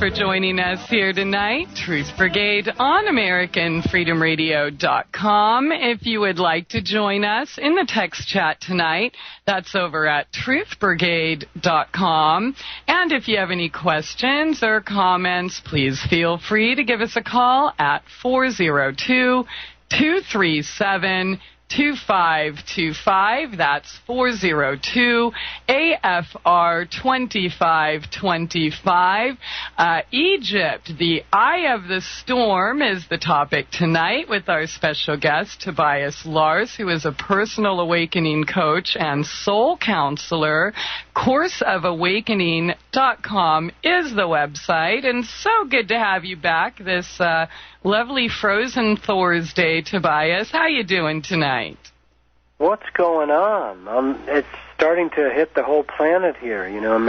for joining us here tonight. Truth Brigade on AmericanFreedomRadio.com. If you would like to join us in the text chat tonight, that's over at TruthBrigade.com. And if you have any questions or comments, please feel free to give us a call at 402-237-2525. That's 402-AFR-2525. Egypt, the eye of the storm, is the topic tonight with our special guest, Tobias Lars, who is a personal awakening coach and soul counselor. CourseOfAwakening.com is the website. And so good to have you back this lovely frozen Thursday, Tobias. How you doing tonight? What's going on? It's starting to hit the whole planet here. You know,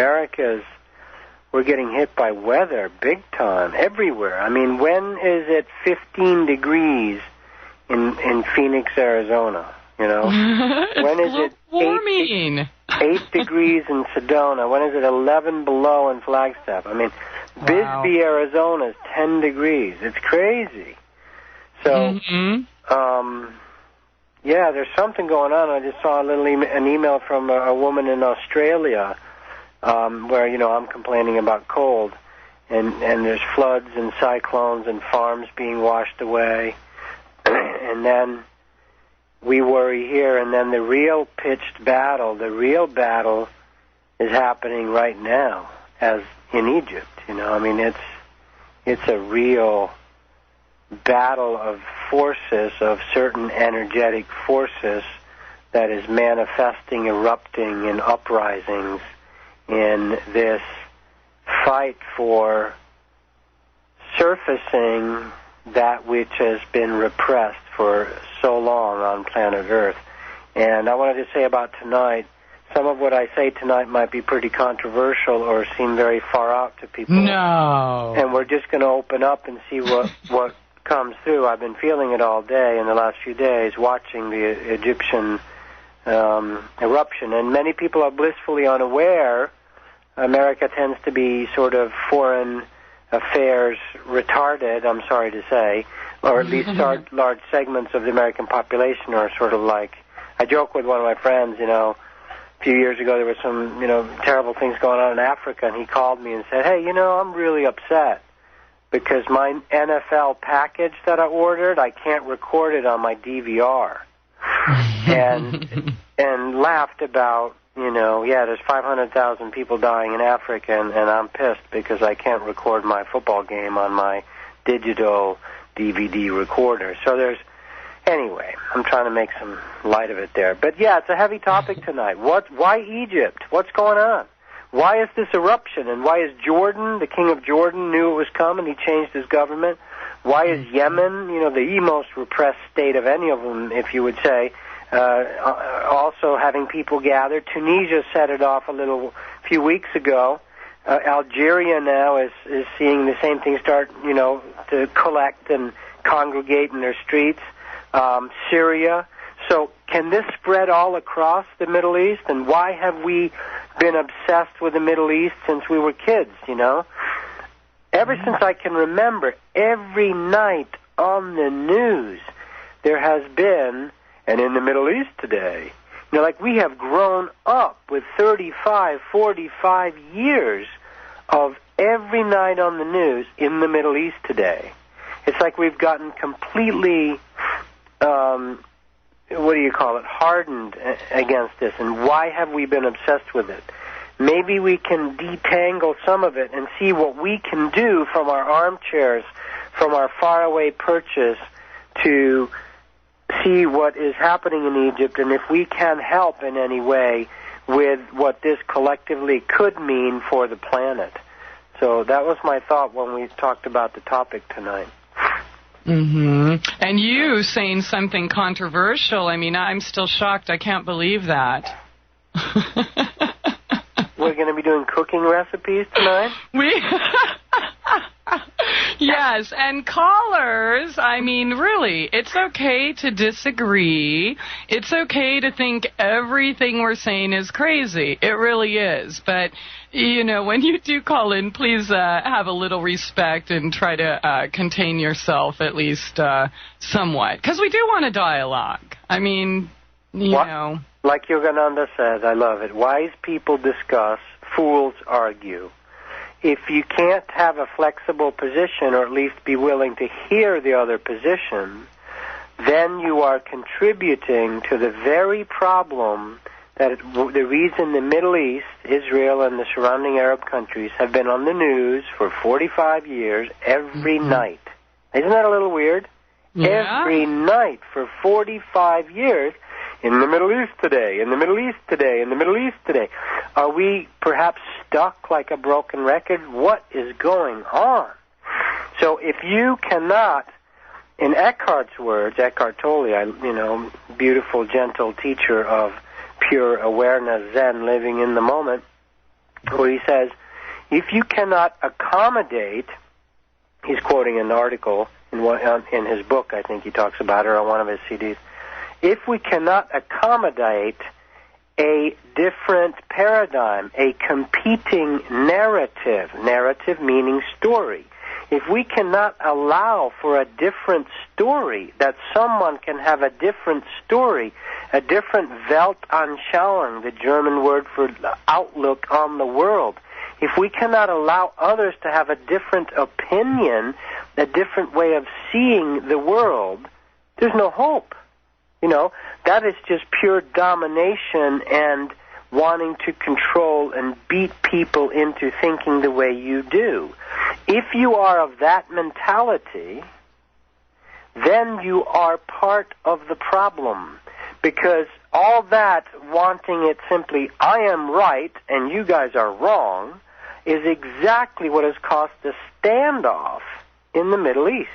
we're getting hit by weather big time everywhere. I mean, when is it 15 degrees in Phoenix, Arizona? You know, when is it warming? 8 degrees in Sedona? When is it 11 below in Flagstaff? I mean, Bisbee, Arizona is 10 degrees. It's crazy. So, yeah, there's something going on. I just saw an email from a woman in Australia where, you know, I'm complaining about cold. And there's floods and cyclones and farms being washed away. And then we worry here. And then the real real battle is happening right now as in Egypt. You know, I mean, it's a real battle of forces, of certain energetic forces that is manifesting, erupting in uprisings in this fight for surfacing that which has been repressed for so long on planet Earth. And I wanted to say about tonight, some of what I say tonight might be pretty controversial or seem very far out to people. No. And we're just going to open up and see what comes through. I've been feeling it all day in the last few days, watching the Egyptian eruption. And many people are blissfully unaware. America tends to be sort of foreign affairs retarded, I'm sorry to say, or at least large segments of the American population are sort of like, I joke with one of my friends, you know, a few years ago there were some, you know, terrible things going on in Africa, and he called me and said, hey, you know, I'm really upset because my NFL package that I ordered, I can't record it on my DVR. and laughed about, you know, yeah, there's 500,000 people dying in Africa, and I'm pissed because I can't record my football game on my digital DVD recorder. So anyway, I'm trying to make some light of it there. But yeah, it's a heavy topic tonight. Why Egypt? What's going on? Why is this eruption? And why is Jordan, the king of Jordan, knew it was coming? He changed his government. Why is Yemen, you know, the most repressed state of any of them, if you would say, also having people gather? Tunisia set it off a few weeks ago. Algeria now is seeing the same thing start, you know, to collect and congregate in their streets. Syria. So can this spread all across the Middle East? And why have we been obsessed with the Middle East since we were kids, you know? Ever since I can remember, every night on the news there has been, and in the Middle East today, you know, like we have grown up with 35, 45 years of every night on the news in the Middle East today. It's like we've gotten completely, hardened against this. And why have we been obsessed with it? Maybe we can detangle some of it and see what we can do from our armchairs, from our faraway perches, to see what is happening in Egypt, and if we can help in any way with what this collectively could mean for the planet. So that was my thought when we talked about the topic tonight. And you saying something controversial, I mean, I'm still shocked. I can't believe that. We're going to be doing cooking recipes tonight? Yeah, Yes, and callers, I mean, really, it's okay to disagree. It's okay to think everything we're saying is crazy. It really is. But, you know, when you do call in, please have a little respect and try to contain yourself at least somewhat. Because we do want a dialogue. I mean, you know. Like Yogananda says, I love it. Wise people discuss, fools argue. If you can't have a flexible position, or at least be willing to hear the other position, then you are contributing to the very problem that the reason the Middle East, Israel and the surrounding Arab countries have been on the news for 45 years every night. Isn't that a little weird? Yeah. Every night for 45 years. In the Middle East today, in the Middle East today, in the Middle East today. Are we perhaps stuck like a broken record? What is going on? So if you cannot, in Eckhart's words, Eckhart Tolle, beautiful, gentle teacher of pure awareness, Zen, living in the moment, where he says, if you cannot accommodate, he's quoting an article in his book, I think he talks about it, or on one of his CDs, if we cannot accommodate a different paradigm, a competing narrative meaning story, if we cannot allow for a different story, that someone can have a different story, a different Weltanschauung, the German word for outlook on the world, if we cannot allow others to have a different opinion, a different way of seeing the world, there's no hope. You know, that is just pure domination and wanting to control and beat people into thinking the way you do. If you are of that mentality, then you are part of the problem. Because all that wanting it simply, I am right and you guys are wrong, is exactly what has caused the standoff in the Middle East.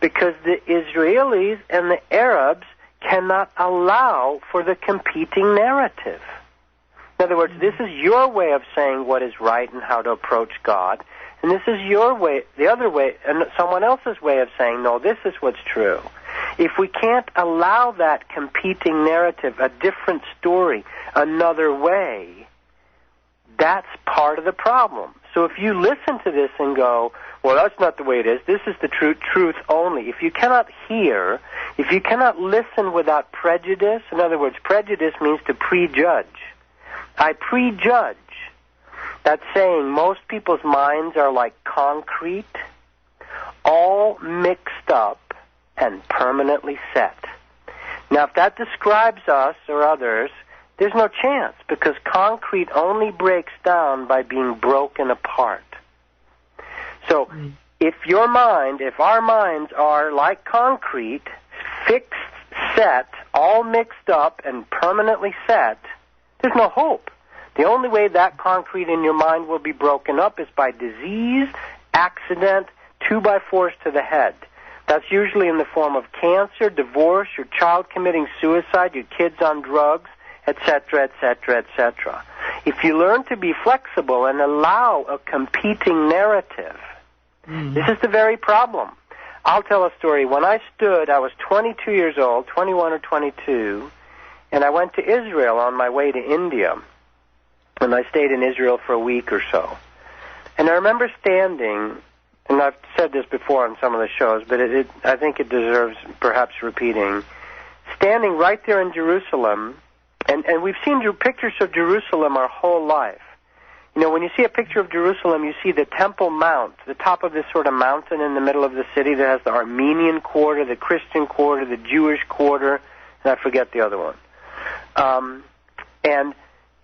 Because the Israelis and the Arabs cannot allow for the competing narrative. In other words, this is your way of saying what is right and how to approach God, and this is your way, the other way, and someone else's way of saying, no, this is what's true. If we can't allow that competing narrative, a different story, another way, that's part of the problem. So if you listen to this and go, well, that's not the way it is, this is the truth only. If you cannot hear, if you cannot listen without prejudice, in other words, prejudice means to prejudge. I prejudge. That's saying most people's minds are like concrete, all mixed up and permanently set. Now, if that describes us or others, there's no chance, because concrete only breaks down by being broken apart. So if our minds are like concrete, fixed, set, all mixed up and permanently set, there's no hope. The only way that concrete in your mind will be broken up is by disease, accident, 2x4s to the head. That's usually in the form of cancer, divorce, your child committing suicide, your kids on drugs, etc., etc., etc. If you learn to be flexible and allow a competing narrative, this is the very problem. I'll tell a story. When I was 22 years old, 21 or 22, and I went to Israel on my way to India, and I stayed in Israel for a week or so. And I remember standing, and I've said this before on some of the shows, but I think it deserves perhaps repeating, standing right there in Jerusalem, and we've seen pictures of Jerusalem our whole life. You know, when you see a picture of Jerusalem, you see the Temple Mount, the top of this sort of mountain in the middle of the city that has the Armenian quarter, the Christian quarter, the Jewish quarter, and I forget the other one. And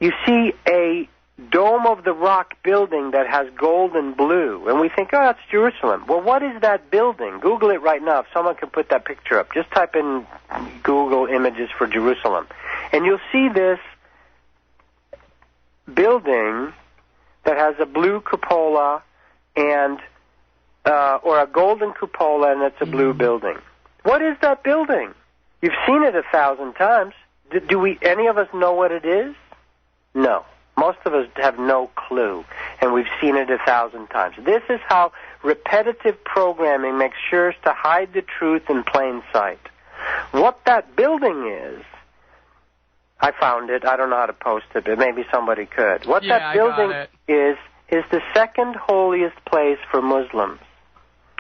you see a dome of the rock building that has gold and blue, and we think, oh, that's Jerusalem. Well, what is that building? Google it right now if someone can put that picture up. Just type in Google images for Jerusalem, and you'll see this building that has a blue cupola and or a golden cupola, and it's a blue building. What is that building? You've seen it 1,000 times. Do we, any of us, know what it is? No. Most of us have no clue, and we've seen it 1,000 times. This is how repetitive programming makes sure to hide the truth in plain sight. What that building is, I found it. I don't know how to post it, but maybe somebody could. What that building is the second holiest place for Muslims.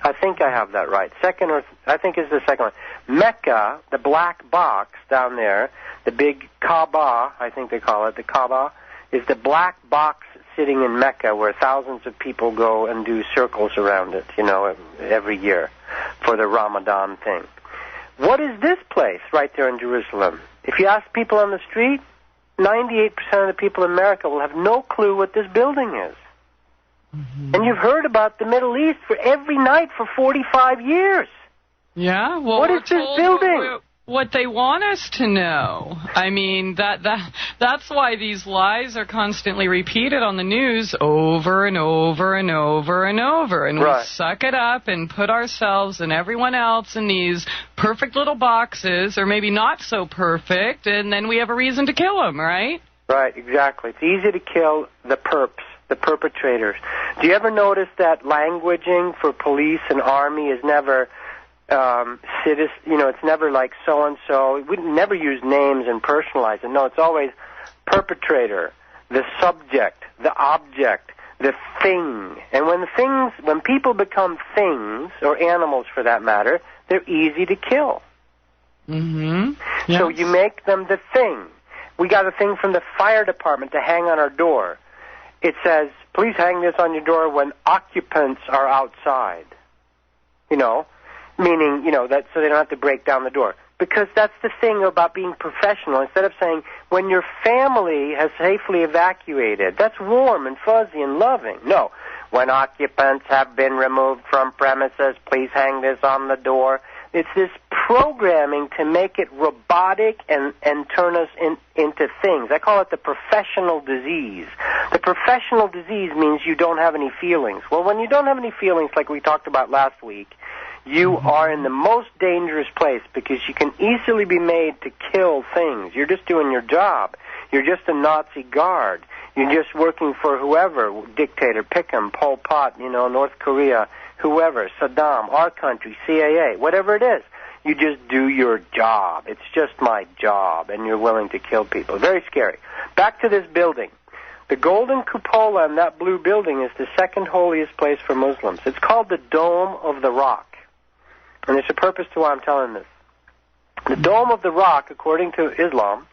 I think I have that right. I think it's the second one. Mecca, the black box down there, the big Kaaba, I think they call it, the Kaaba, is the black box sitting in Mecca where thousands of people go and do circles around it, every year for the Ramadan thing. What is this place right there in Jerusalem? If you ask people on the street, 98% of the people in America will have no clue what this building is. Mm-hmm. And you've heard about the Middle East for every night for 45 years. Yeah, well, what is this building? What they want us to know. I mean, that's why these lies are constantly repeated on the news over and over and over and over. And we suck it up and put ourselves and everyone else in these perfect little boxes, or maybe not so perfect, and then we have a reason to kill them, right? Right, exactly. It's easy to kill the perps, the perpetrators. Do you ever notice that languaging for police and army is never... it's never like so-and-so. We never use names and personalize it. No, it's always perpetrator, the subject, the object, the thing. And when people become things, or animals for that matter, they're easy to kill. Mm-hmm. Yes. So you make them the thing. We got a thing from the fire department to hang on our door. It says, please hang this on your door when occupants are outside. Meaning, that so they don't have to break down the door. Because that's the thing about being professional. Instead of saying, when your family has safely evacuated, that's warm and fuzzy and loving. No. When occupants have been removed from premises, please hang this on the door. It's this programming to make it robotic and turn us into things. I call it the professional disease. The professional disease means you don't have any feelings. Well, when you don't have any feelings, like we talked about last week, you are in the most dangerous place because you can easily be made to kill things. You're just doing your job. You're just a Nazi guard. You're just working for whoever, dictator, pick 'em, Pol Pot, North Korea, whoever, Saddam, our country, CIA, whatever it is. You just do your job. It's just my job, and you're willing to kill people. Very scary. Back to this building. The golden cupola in that blue building is the second holiest place for Muslims. It's called the Dome of the Rock. And there's a purpose to why I'm telling this. The Dome of the Rock, according to Islam,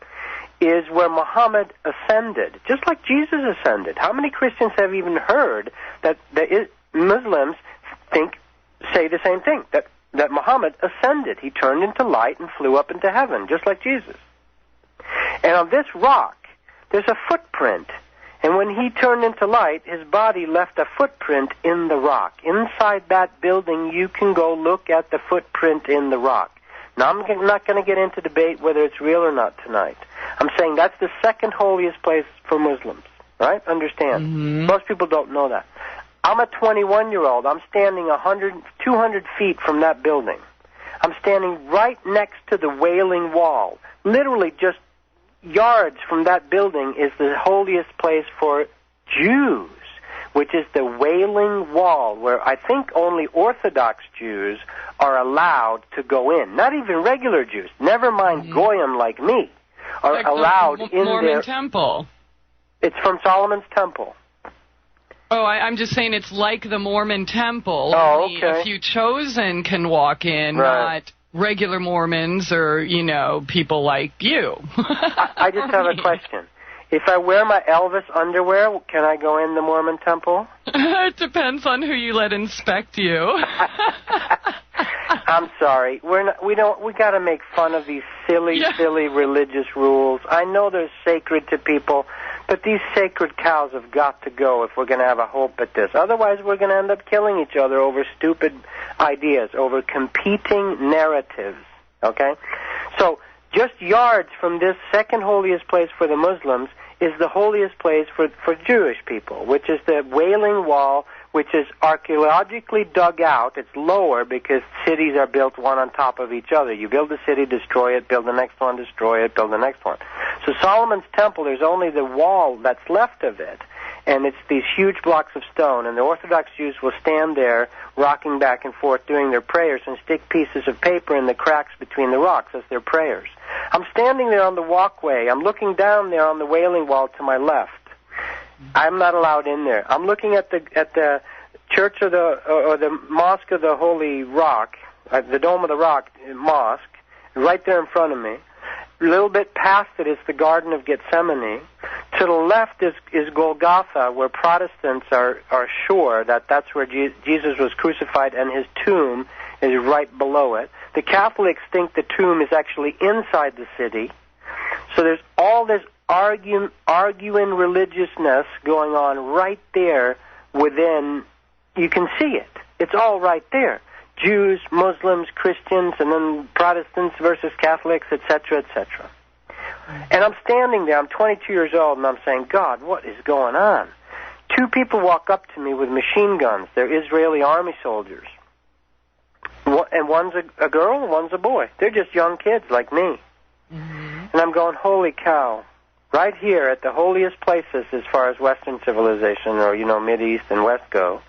is where Muhammad ascended, just like Jesus ascended. How many Christians have even heard that the Muslims say the same thing, that Muhammad ascended? He turned into light and flew up into heaven, just like Jesus. And on this rock, there's a footprint. And when he turned into light, his body left a footprint in the rock. Inside that building, you can go look at the footprint in the rock. Now, I'm not going to get into debate whether it's real or not tonight. I'm saying that's the second holiest place for Muslims, right? Understand? Mm-hmm. Most people don't know that. I'm a 21-year-old. I'm standing 200 feet from that building. I'm standing right next to the Wailing Wall, literally just yards from that building is the holiest place for Jews, which is the Wailing Wall, where I think only Orthodox Jews are allowed to go in. Not even regular Jews, never mind Goyim like me, are like allowed in Mormon there. Temple. It's from Solomon's Temple. Oh, I'm just saying it's like the Mormon Temple. Oh, only okay. A few chosen can walk in, not regular Mormons or, people like you. I just have a question. If I wear my Elvis underwear, can I go in the Mormon Temple? It depends on who you let inspect you. I'm sorry. We got to make fun of these silly religious rules. I know they're sacred to people, but these sacred cows have got to go if we're going to have a hope at this. Otherwise, we're going to end up killing each other over stupid ideas, over competing narratives, okay? So just yards from this second holiest place for the Muslims is the holiest place for Jewish people, which is the Wailing Wall, which is archaeologically dug out. It's lower because cities are built one on top of each other. You build a city, destroy it, build the next one, destroy it, build the next one. So Solomon's temple, there's only the wall that's left of it, and it's these huge blocks of stone, and the Orthodox Jews will stand there rocking back and forth doing their prayers and stick pieces of paper in the cracks between the rocks as their prayers. I'm standing there on the walkway. I'm looking down there on the Wailing Wall to my left. I'm not allowed in there. I'm looking at the church of the Mosque of the Holy Rock, the Dome of the Rock Mosque, right there in front of me. A little bit past it is the Garden of Gethsemane. To the left is Golgotha, where Protestants are sure that that's where Jesus was crucified, and his tomb is right below it. The Catholics think the tomb is actually inside the city. So there's all this arguing religiousness going on right there within. You can see it. It's all right there. Jews, Muslims, Christians, and then Protestants versus Catholics, etc., etc. And I'm standing there. I'm 22 years old, and I'm saying, God, what is going on? Two people walk up to me with machine guns. They're Israeli army soldiers. And one's a girl and one's a boy. They're just young kids like me. Mm-hmm. And I'm going, holy cow. Right here at the holiest places as far as Western civilization or, Mideast and West go,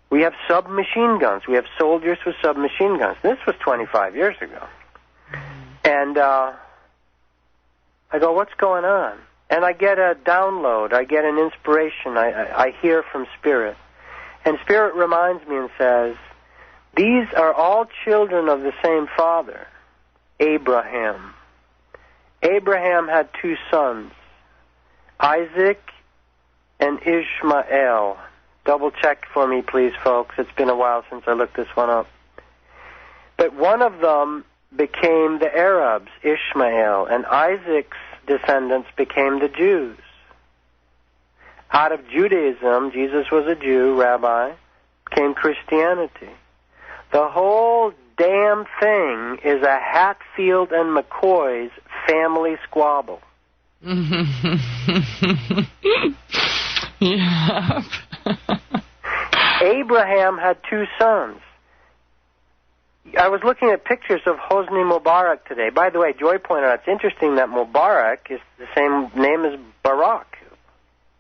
we have submachine guns. We have soldiers with submachine guns. This was 25 years ago. And I go, what's going on? And I get a download. I get an inspiration. I hear from Spirit. And Spirit reminds me and says, these are all children of the same father, Abraham. Abraham had two sons, Isaac and Ishmael. Double check for me, please, folks. It's been a while since I looked this one up. But one of them became the Arabs, Ishmael, and Isaac's descendants became the Jews. Out of Judaism, Jesus was a Jew, rabbi, came Christianity. The whole damn thing is a Hatfield and McCoy's family squabble. Yeah. Abraham had two sons. I was looking at pictures of Hosni Mubarak today. By the way, Joy pointed out, it's interesting that Mubarak is the same name as Barack.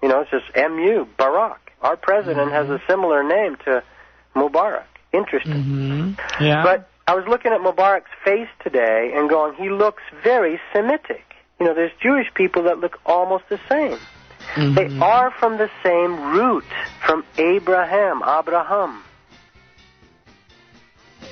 It's just M-U, Barack. Our president has a similar name to Mubarak. Interesting. Mm-hmm. Yeah. But I was looking at Mubarak's face today and going, he looks very Semitic. There's Jewish people that look almost the same. Mm-hmm. They are from the same root, from Abraham.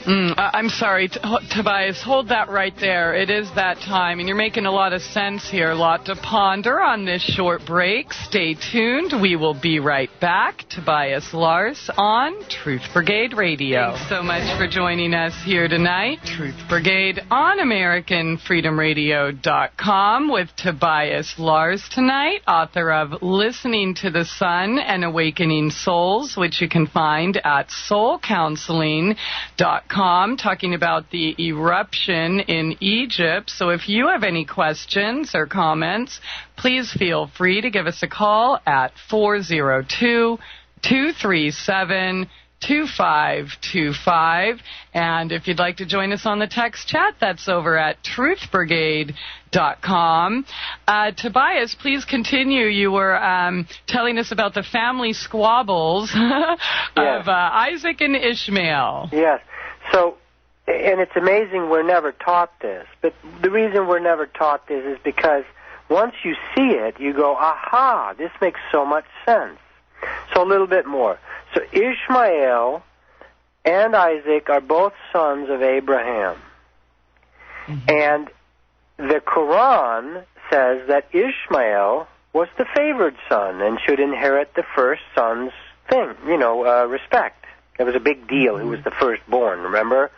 I'm sorry, Tobias, hold that right there. It is that time, and you're making a lot of sense here, a lot to ponder on this short break. Stay tuned. We will be right back. Tobias Lars on Truth Brigade Radio. Thanks so much for joining us here tonight. Truth Brigade on AmericanFreedomRadio.com with Tobias Lars tonight, author of Listening to the Sun and Awakening Souls, which you can find at soulcounseling.com. Talking about the eruption in Egypt. So if you have any questions or comments, please feel free to give us a call at 402-237-2525. And if you'd like to join us on the text chat, that's over at TruthBrigade.com. Tobias, please continue. You were telling us about the family squabbles of Isaac and Ishmael. Yes. So, and it's amazing we're never taught this. But the reason we're never taught this is because once you see it, you go, aha, this makes so much sense. So a little bit more. So Ishmael and Isaac are both sons of Abraham. Mm-hmm. And the Quran says that Ishmael was the favored son and should inherit the first son's thing, respect. It was a big deal who was the firstborn, remember?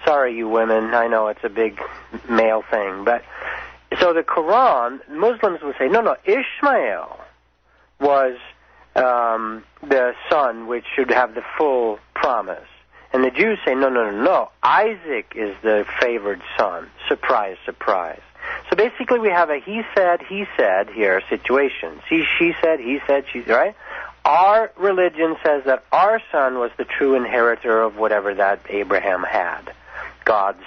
Sorry, you women, I know it's a big male thing. But so the Quran, Muslims would say, no, Ishmael was the son which should have the full promise. And the Jews say, no, Isaac is the favored son. Surprise, surprise. So basically we have a he said here situation. She said, he said, she, right? Our religion says that our son was the true inheritor of whatever that Abraham had, God's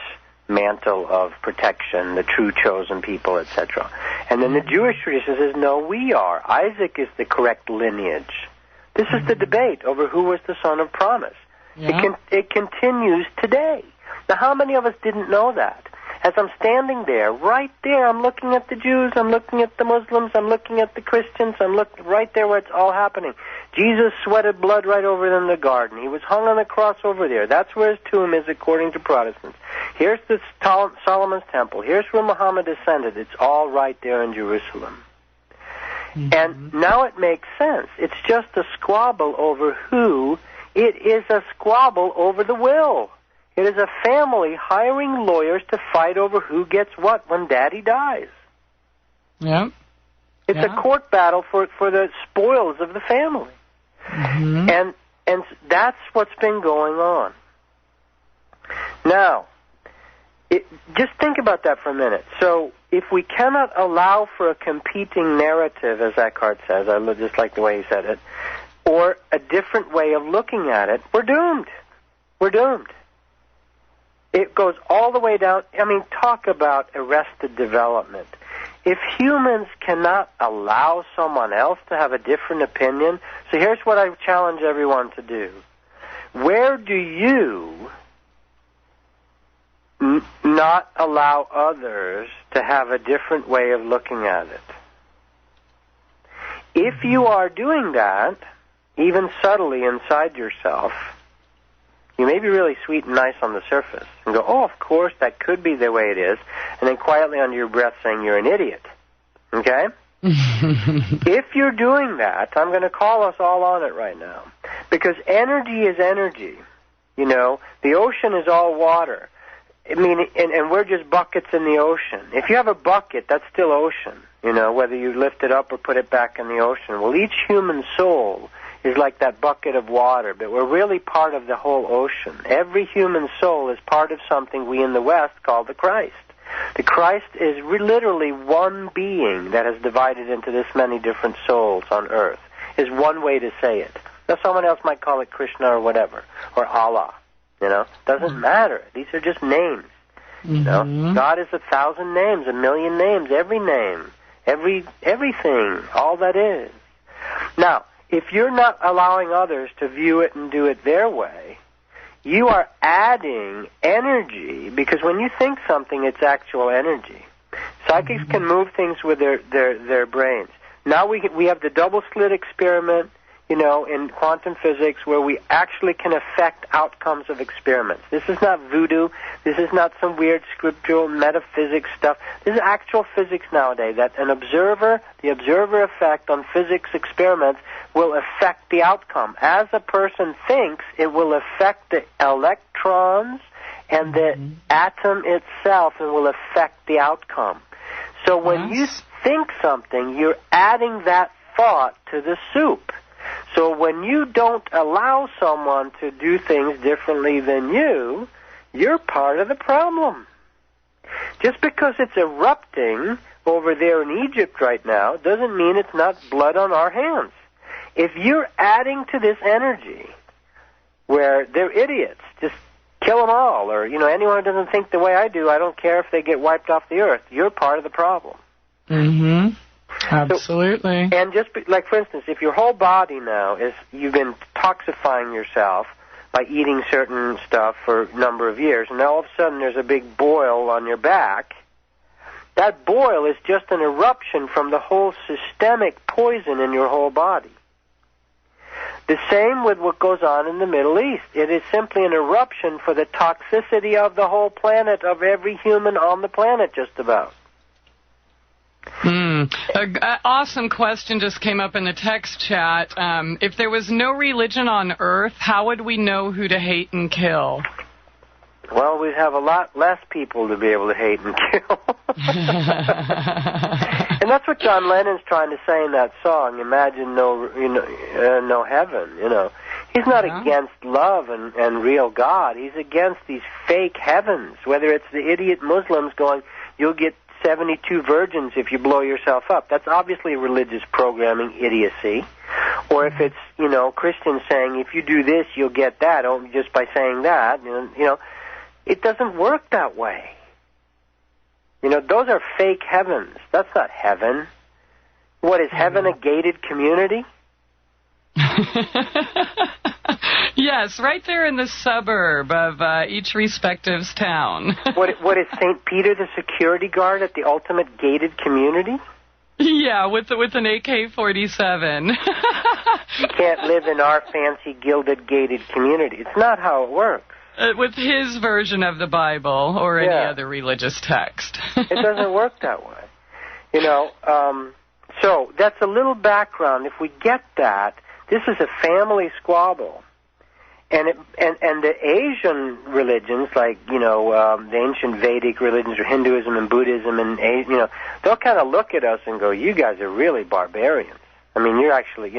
mantle of protection, the true chosen people, etc. And then the Jewish tradition says, no, we are. Isaac is the correct lineage. This is the debate over who was the son of promise. Yeah. It continues today. Now, how many of us didn't know that? As I'm standing there, right there, I'm looking at the Jews, I'm looking at the Muslims, I'm looking at the Christians, I'm looking right there where it's all happening. Jesus sweated blood right over in the garden. He was hung on the cross over there. That's where his tomb is, according to Protestants. Here's the Solomon's temple. Here's where Muhammad ascended. It's all right there in Jerusalem. Mm-hmm. And now it makes sense. It's just a squabble over who. It is a squabble over the will. It is a family hiring lawyers to fight over who gets what when Daddy dies. Yeah. It's a court battle for the spoils of the family. Mm-hmm. And that's what's been going on. Now, just think about that for a minute. So if we cannot allow for a competing narrative, as Eckhart says, I just like the way he said it, or a different way of looking at it, we're doomed. We're doomed. It goes all the way down. I mean, talk about arrested development. If humans cannot allow someone else to have a different opinion, so here's what I challenge everyone to do. Where do you not allow others to have a different way of looking at it? If you are doing that, even subtly inside yourself, you may be really sweet and nice on the surface and go, oh, of course, that could be the way it is, and then quietly under your breath saying you're an idiot. Okay? If you're doing that, I'm going to call us all on it right now. Because energy is energy. You know, the ocean is all water. I mean, and we're just buckets in the ocean. If you have a bucket, that's still ocean, you know, whether you lift it up or put it back in the ocean. Well, each human soul is like that bucket of water, but we're really part of the whole ocean. Every human soul is part of something we in the West call the Christ. The Christ is literally one being that has divided into this many different souls on earth, is one way to say it. Now, someone else might call it Krishna or whatever, or Allah, you know. Doesn't matter. These are just names, you know. God is 1,000 names, 1,000,000 names, every name, everything, all that is. Now, if you're not allowing others to view it and do it their way, you are adding energy, because when you think something, it's actual energy. Psychics can move things with their brains. Now we have the double-slit experiment, you know, in quantum physics, where we actually can affect outcomes of experiments. This is not voodoo. This is not some weird scriptural metaphysics stuff. This is actual physics nowadays, that the observer effect on physics experiments will affect the outcome. As a person thinks, it will affect the electrons and the atom itself, and will affect the outcome. So when you think something, you're adding that thought to the soup. So when you don't allow someone to do things differently than you, you're part of the problem. Just because it's erupting over there in Egypt right now doesn't mean it's not blood on our hands. If you're adding to this energy where they're idiots, just kill them all, or, you know, anyone who doesn't think the way I do, I don't care if they get wiped off the earth, you're part of the problem. Absolutely. So, and just like, for instance, if your whole body now is, you've been toxifying yourself by eating certain stuff for a number of years, and now all of a sudden there's a big boil on your back, that boil is just an eruption from the whole systemic poison in your whole body. The same with what goes on in the Middle East. It is simply an eruption for the toxicity of the whole planet, of every human on the planet, just about. An awesome question just came up in the text chat. If there was no religion on Earth, how would we know who to hate and kill? Well, we'd have a lot less people to be able to hate and kill. And that's what John Lennon's trying to say in that song, Imagine No Heaven, you know. He's not against love and real God. He's against these fake heavens, whether it's the idiot Muslims going, you'll get 72 virgins if you blow yourself up. That's obviously religious programming idiocy. Or if it's, Christians saying, if you do this, you'll get that, just by saying that, it doesn't work that way. Those are fake heavens. That's not heaven. What, is heaven a gated community? Yes, right there in the suburb of each respective town. What is St. Peter the security guard at the ultimate gated community? Yeah, with an AK-47. You can't live in our fancy gilded gated community. It's not how it works. With his version of the Bible or any other religious text. It doesn't work that way. So that's a little background. If we get that, this is a family squabble. And the Asian religions, like, the ancient Vedic religions, or Hinduism and Buddhism, and, they'll kind of look at us and go, you guys are really barbarians. I mean, you're actually,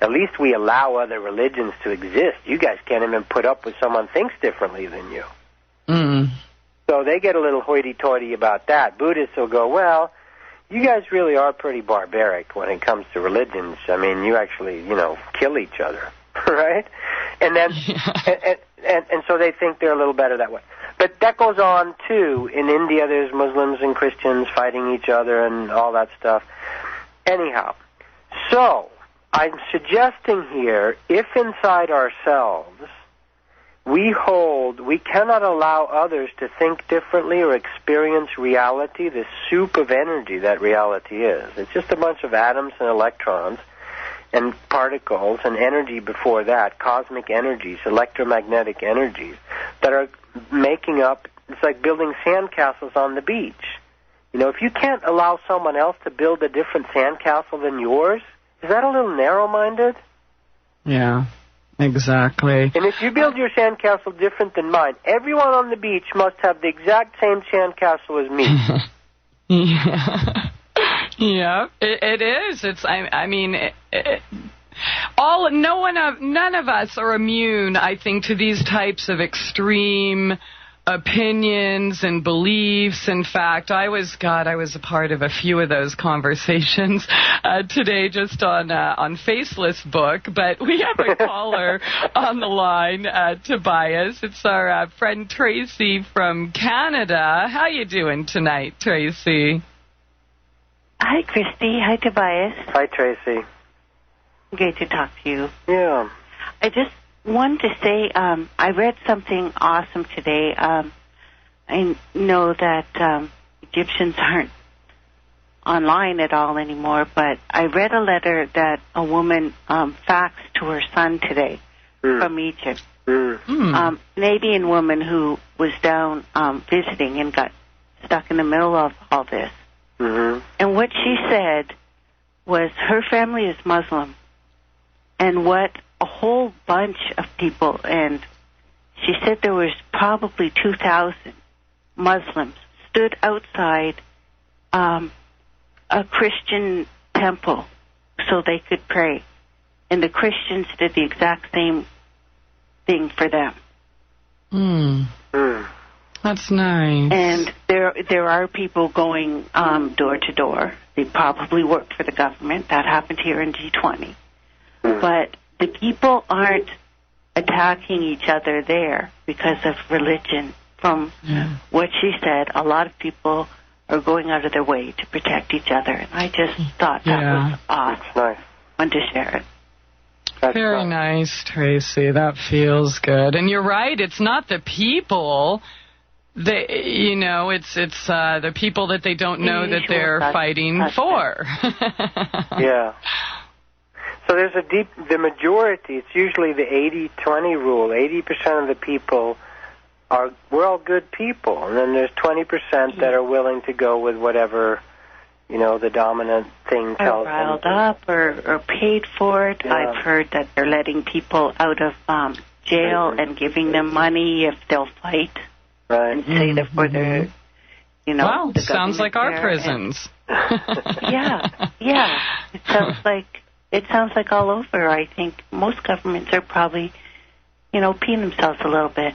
at least we allow other religions to exist. You guys can't even put up with someone thinks differently than you. Mm. So they get a little hoity-toity about that. Buddhists will go, well, you guys really are pretty barbaric when it comes to religions. I mean, you actually, kill each other, right? And then, and so they think they're a little better that way. But that goes on, too. In India, there's Muslims and Christians fighting each other and all that stuff. Anyhow, so I'm suggesting here, if inside ourselves we cannot allow others to think differently or experience reality, the soup of energy that reality is. It's just a bunch of atoms and electrons and particles and energy before that, cosmic energies, electromagnetic energies, that are making up, it's like building sandcastles on the beach. If you can't allow someone else to build a different sandcastle than yours, is that a little narrow-minded? Yeah, exactly. And if you build your sandcastle different than mine, everyone on the beach must have the exact same sandcastle as me. Yeah. Yeah, it is. None of us are immune, I think, to these types of extreme opinions and beliefs. In fact, I was a part of a few of those conversations today, just on Faceless Book. But we have a caller on the line, Tobias. It's our friend Tracy from Canada. How you doing tonight, Tracy? Hi, Christie. Hi, Tobias. Hi, Tracy. Great to talk to you. Yeah. I just wanted to say I read something awesome today. I know that Egyptians aren't online at all anymore, but I read a letter that a woman faxed to her son today from Egypt. Canadian woman who was down visiting and got stuck in the middle of all this. Mm-hmm. And what she said was her family is Muslim, and what a whole bunch of people, and she said there was probably 2,000 Muslims stood outside a Christian temple so they could pray, and the Christians did the exact same thing for them. That's nice. And there are people going door to door. They probably work for the government. That happened here in G20. But the people aren't attacking each other there because of religion. From what she said, a lot of people are going out of their way to protect each other. And I just thought that was awesome. That's nice. I wanted to share it. Very nice, Tracy. That feels good. And you're right. It's not the people. It's the people that they don't know that they're fighting for. Yeah. So there's the majority, it's usually the 80-20 rule. 80% of the people we're all good people. And then there's 20% that are willing to go with whatever, the dominant thing tells them. Riled up or paid for it. Yeah. I've heard that they're letting people out of jail and giving them money if they'll fight. Right. And say that for their, Well, the sounds like our prisons. Yeah. It sounds like all over. I think most governments are probably, peeing themselves a little bit,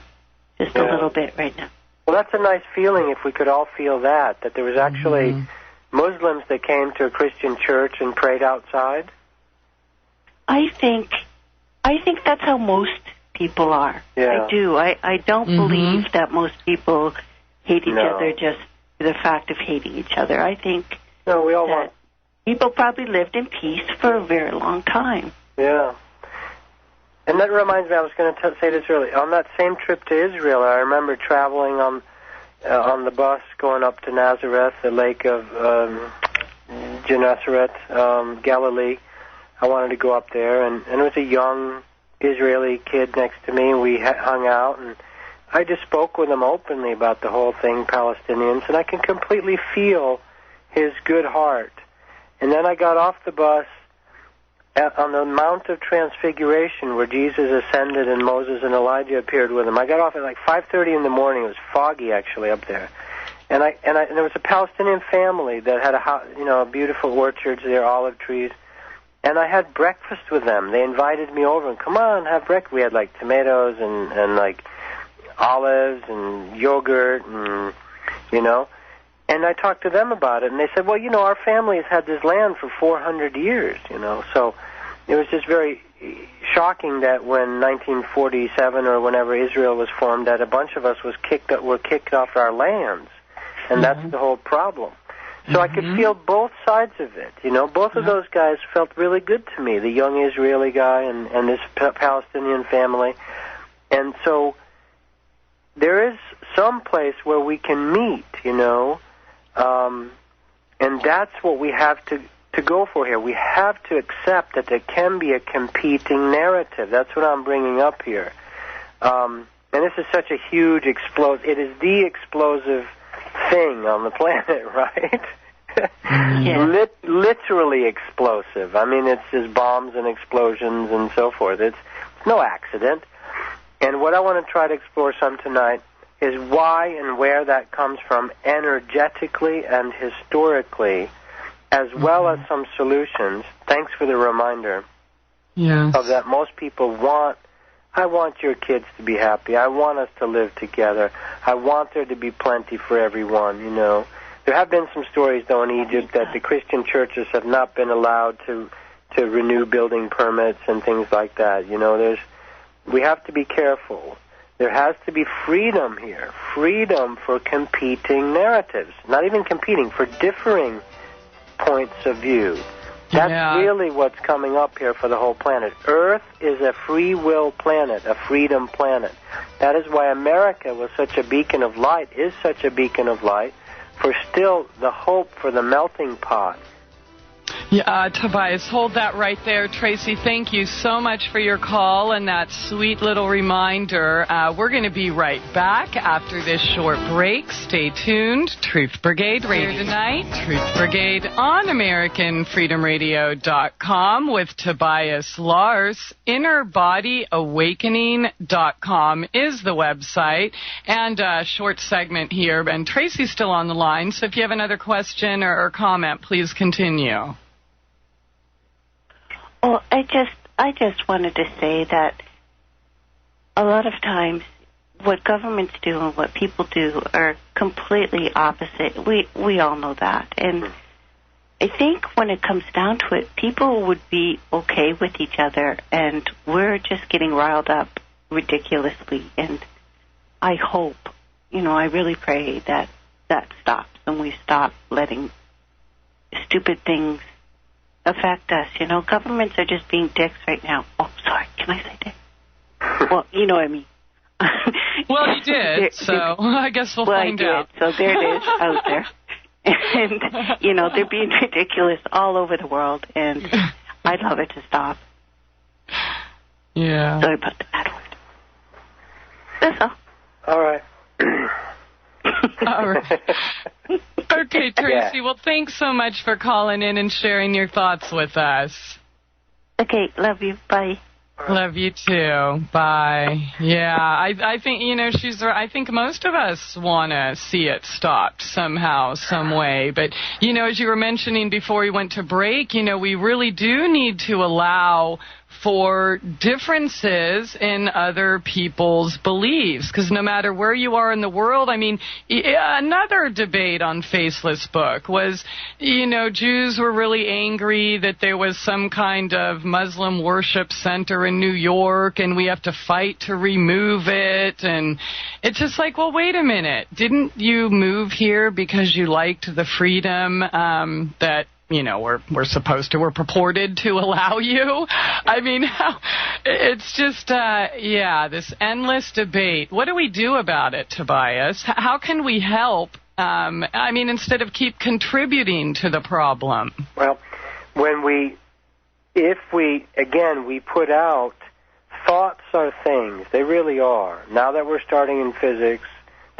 just a little bit right now. Well, that's a nice feeling if we could all feel that there was actually Muslims that came to a Christian church and prayed outside. I think that's how most people are. Yeah. I do. I don't believe that most people hate each other just for the fact of hating each other. I think we all that want. people probably lived in peace for a very long time. Yeah. And that reminds me, I was going to say this earlier. On that same trip to Israel, I remember traveling on the bus going up to Nazareth, the lake of Gennesaret, Galilee. I wanted to go up there, and there was a young Israeli kid next to me, and we hung out, and I just spoke with him openly about the whole thing, Palestinians, and I can completely feel his good heart. And then I got off the bus on the Mount of Transfiguration, where Jesus ascended and Moses and Elijah appeared with him. I got off at like 5:30 in the morning. It was foggy actually up there, and there was a Palestinian family that had a beautiful orchards there, olive trees, and I had breakfast with them. They invited me over and come on, have breakfast. We had like tomatoes and like olives and yogurt and And I talked to them about it, and they said, well, our family has had this land for 400 years, So it was just very shocking that when 1947 or whenever Israel was formed, that a bunch of us were kicked off our lands, and that's the whole problem. So I could feel both sides of it, Both of those guys felt really good to me, the young Israeli guy and this Palestinian family. And so there is some place where we can meet, and that's what we have to go for here. We have to accept that there can be a competing narrative. That's what I'm bringing up here. And this is such a huge it is the explosive thing on the planet, right? Yeah. Literally explosive. I mean, it's just bombs and explosions and so forth. It's no accident. And what I want to try to explore some tonight is why and where that comes from energetically and historically, as well as some solutions. Thanks for the reminder of that. Most people I want your kids to be happy. I want us to live together. I want there to be plenty for everyone, There have been some stories, though, in Egypt that the Christian churches have not been allowed to renew building permits and things like that. We have to be careful. There has to be freedom here, freedom for competing narratives, not even competing, for differing points of view. That's really what's coming up here for the whole planet. Earth is a free will planet, a freedom planet. That is why America was such a beacon of light, is such a beacon of light, for still the hope for the melting pot. Yeah, Tobias, hold that right there. Tracy, thank you so much for your call and that sweet little reminder. We're going to be right back after this short break. Stay tuned. Truth Brigade Radio tonight. Truth Brigade on AmericanFreedomRadio.com with Tobias Lars. InnerBodyAwakening.com is the website. And a short segment here. And Tracy's still on the line, so if you have another question or comment, please continue. Well, I just wanted to say that a lot of times what governments do and what people do are completely opposite. We all know that. And I think when it comes down to it, people would be okay with each other, and we're just getting riled up ridiculously. And I hope, I really pray that stops and we stop letting stupid things affect us. Governments are just being dicks right now. Oh, sorry. Can I say dick? Well, you know what I mean. Well, you did, so I guess we'll find out. So there it is out there. And, they're being ridiculous all over the world, and I'd love it to stop. Yeah. Sorry about the bad word. That's all. All right. All right. Okay, Tracy. Well, thanks so much for calling in and sharing your thoughts with us. Okay, love you. Bye. Love you too. Bye. Yeah, I think, she's right. I think most of us want to see it stopped somehow, some way. But, as you were mentioning before we went to break, we really do need to allow for differences in other people's beliefs. Because no matter where you are in the world, I mean, another debate on Faceless Book was, Jews were really angry that there was some kind of Muslim worship center in New York and we have to fight to remove it. And it's just like, well, wait a minute. Didn't you move here because you liked the freedom that we're purported to allow you? I mean, it's just, this endless debate. What do we do about it, Tobias? How can we help? Instead of keep contributing to the problem. Well, if we put out, thoughts are things. They really are. Now that we're starting in physics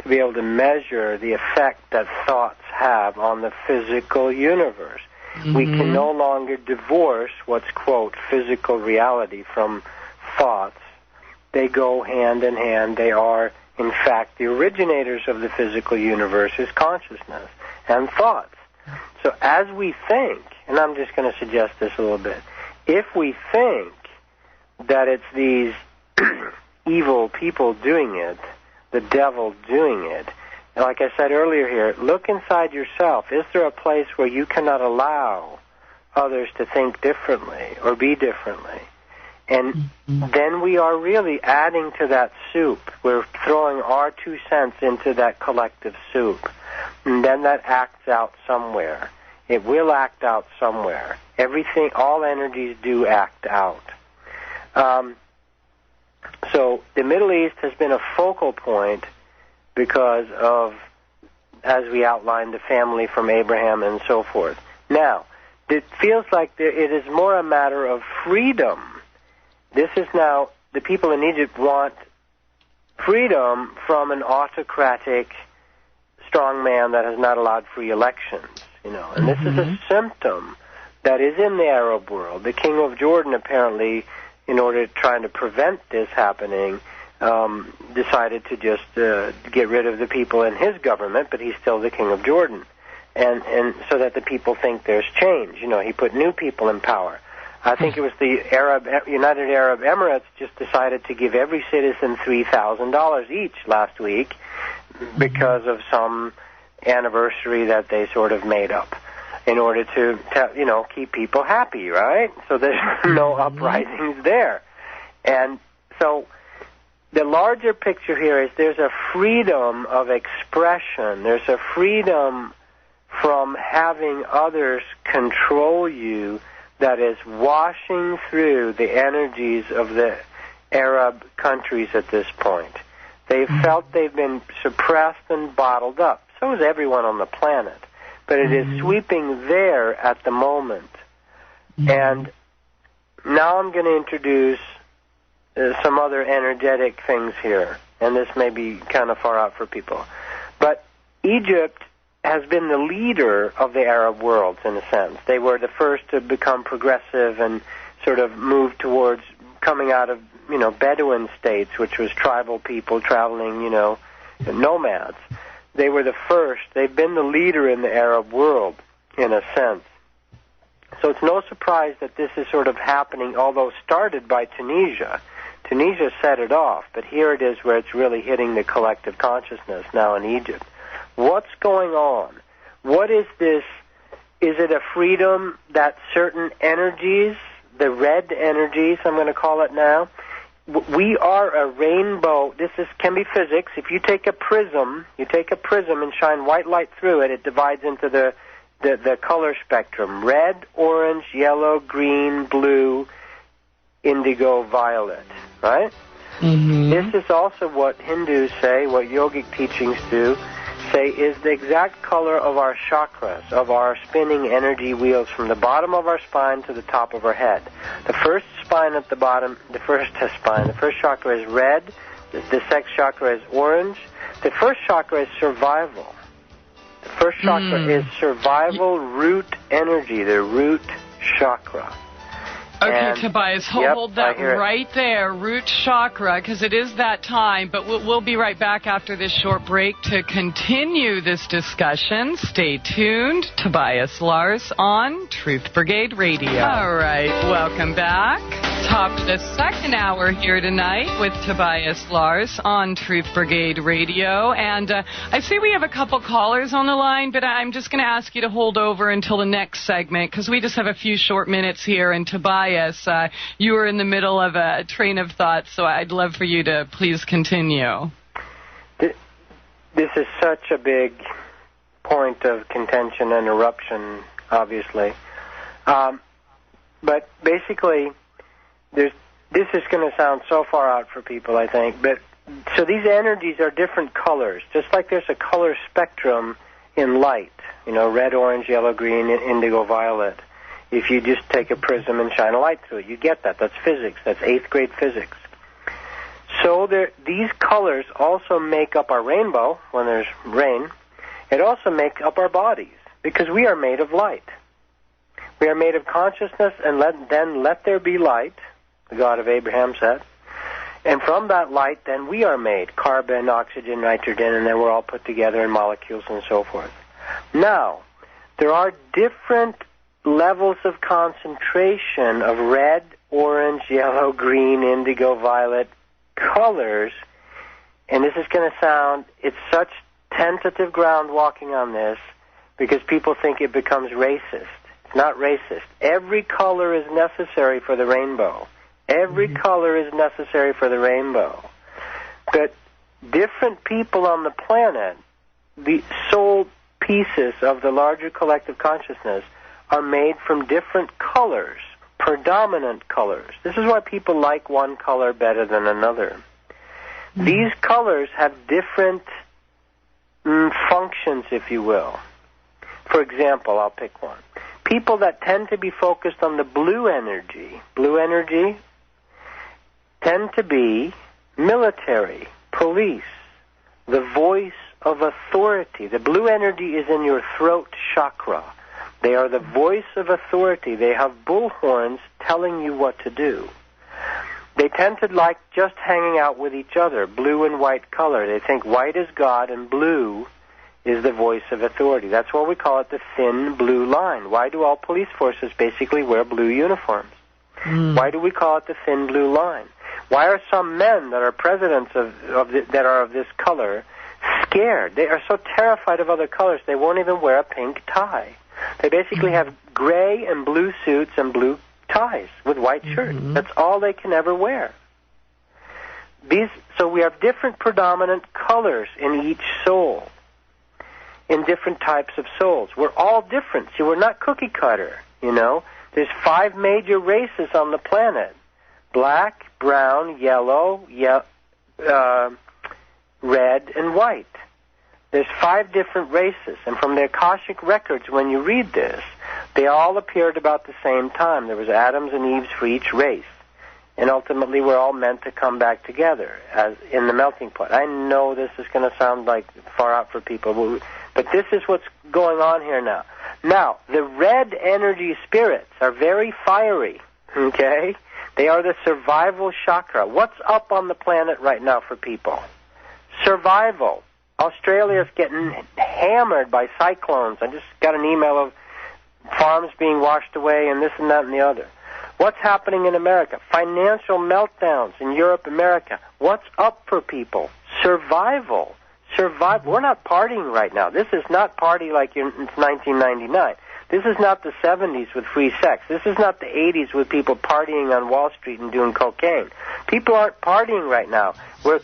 to be able to measure the effect that thoughts have on the physical universe. Mm-hmm. We can no longer divorce what's, quote, physical reality from thoughts. They go hand in hand. They are, in fact, the originators of the physical universe is consciousness and thoughts. So as we think, and I'm just going to suggest this a little bit, if we think that it's these evil people doing it, the devil doing it, and like I said earlier here, look inside yourself. Is there a place where you cannot allow others to think differently or be differently? And then we are really adding to that soup. We're throwing our 2 cents into that collective soup. And then that acts out somewhere. It will act out somewhere. Everything, all energies do act out. So the Middle East has been a focal point because of, as we outlined, the family from Abraham and so forth. Now, it feels like it is more a matter of freedom. This is now, the people in Egypt want freedom from an autocratic strongman that has not allowed free elections, And this is a symptom that is in the Arab world. The king of Jordan apparently, in order to try to prevent this happening, decided to just get rid of the people in his government, but he's still the king of Jordan. And so that the people think there's change. He put new people in power. I think it was the United Arab Emirates just decided to give every citizen $3,000 each last week because of some anniversary that they sort of made up in order to keep people happy, right? So there's no uprisings there. And so the larger picture here is there's a freedom of expression. There's a freedom from having others control you that is washing through the energies of the Arab countries at this point. They've felt they've been suppressed and bottled up. So is everyone on the planet. But it is sweeping there at the moment. And now I'm going to introduce some other energetic things here. And this may be kind of far out for people. But Egypt has been the leader of the Arab world, in a sense. They were the first to become progressive and sort of move towards coming out of, Bedouin states, which was tribal people traveling, nomads. They were the first. They've been the leader in the Arab world, in a sense. So it's no surprise that this is sort of happening, although started by Tunisia. Tunisia set it off, but here it is where it's really hitting the collective consciousness now in Egypt. What's going on? What is this? Is it a freedom that certain energies, the red energies, I'm going to call it now, we are a rainbow. Can be physics. If you take a prism and shine white light through it, it divides into the color spectrum: red, orange, yellow, green, blue, indigo, violet. Right? Mm-hmm. This is also what Hindus say, what yogic teachings do, say is the exact color of our chakras, of our spinning energy wheels from the bottom of our spine to the top of our head. The first spine at the bottom, the first chakra is red, the second chakra is orange. The first chakra is survival. The first chakra is survival root energy, the root chakra. Okay, Tobias, hold that right there, root chakra, because it is that time. But we'll be right back after this short break to continue this discussion. Stay tuned. Tobias Lars on Truth Brigade Radio. All right, welcome back. Top of the second hour here tonight with Tobias Lars on Truth Brigade Radio. And I see we have a couple callers on the line, but I'm just going to ask you to hold over until the next segment because we just have a few short minutes here. And Tobias, you were in the middle of a train of thought, so I'd love for you to please continue. This is such a big point of contention and eruption, obviously. But basically, this is going to sound so far out for people, I think. But so these energies are different colors, just like there's a color spectrum in light. You know, red, orange, yellow, green, indigo, violet. If you just take a prism and shine a light through it, you get that. That's physics. That's 8th grade physics. So these colors also make up our rainbow when there's rain. It also makes up our bodies because we are made of light. We are made of consciousness, and then let there be light, the God of Abraham said. And from that light, then we are made, carbon, oxygen, nitrogen, and then we're all put together in molecules and so forth. Now, there are different levels of concentration of red, orange, yellow, green, indigo, violet colors, and this is going to sound, it's such tentative ground walking on this because people think it becomes racist. It's not racist. Every color is necessary for the rainbow. Every color is necessary for the rainbow. But different people on the planet, the soul pieces of the larger collective consciousness, are made from different colors, predominant colors. This is why people like one color better than another. These colors have different functions, if you will. For example, I'll pick one. People that tend to be focused on the blue energy tend to be military, police, the voice of authority. The blue energy is in your throat chakra. They are the voice of authority. They have bullhorns telling you what to do. They tend to like just hanging out with each other, blue and white color. They think white is God and blue is the voice of authority. That's why we call it the thin blue line. Why do all police forces basically wear blue uniforms? Why do we call it the thin blue line? Why are some men that are presidents that are of this color scared? They are so terrified of other colors they won't even wear a pink tie. They basically have gray and blue suits and blue ties with white shirts. That's all they can ever wear. So we have different predominant colors in each soul, in different types of souls. We're all different. See, we're not cookie cutter, you know. There's 5 major races on the planet: black, brown, yellow, red, and white. There's 5 different races, and from the Akashic records, when you read this, they all appeared about the same time. There was Adams and Eves for each race, and ultimately we're all meant to come back together as in the melting pot. I know this is going to sound like far out for people, but this is what's going on here now. Now, the red energy spirits are very fiery, okay? They are the survival chakra. What's up on the planet right now for people? Survival. Australia's getting hammered by cyclones. I just got an email of farms being washed away and this and that and the other. What's happening in America? Financial meltdowns in Europe, America. What's up for people? Survival. We're not partying right now. This is not party like it's 1999. This is not the 70s with free sex. This is not the 80s with people partying on Wall Street and doing cocaine. People aren't partying right now. We're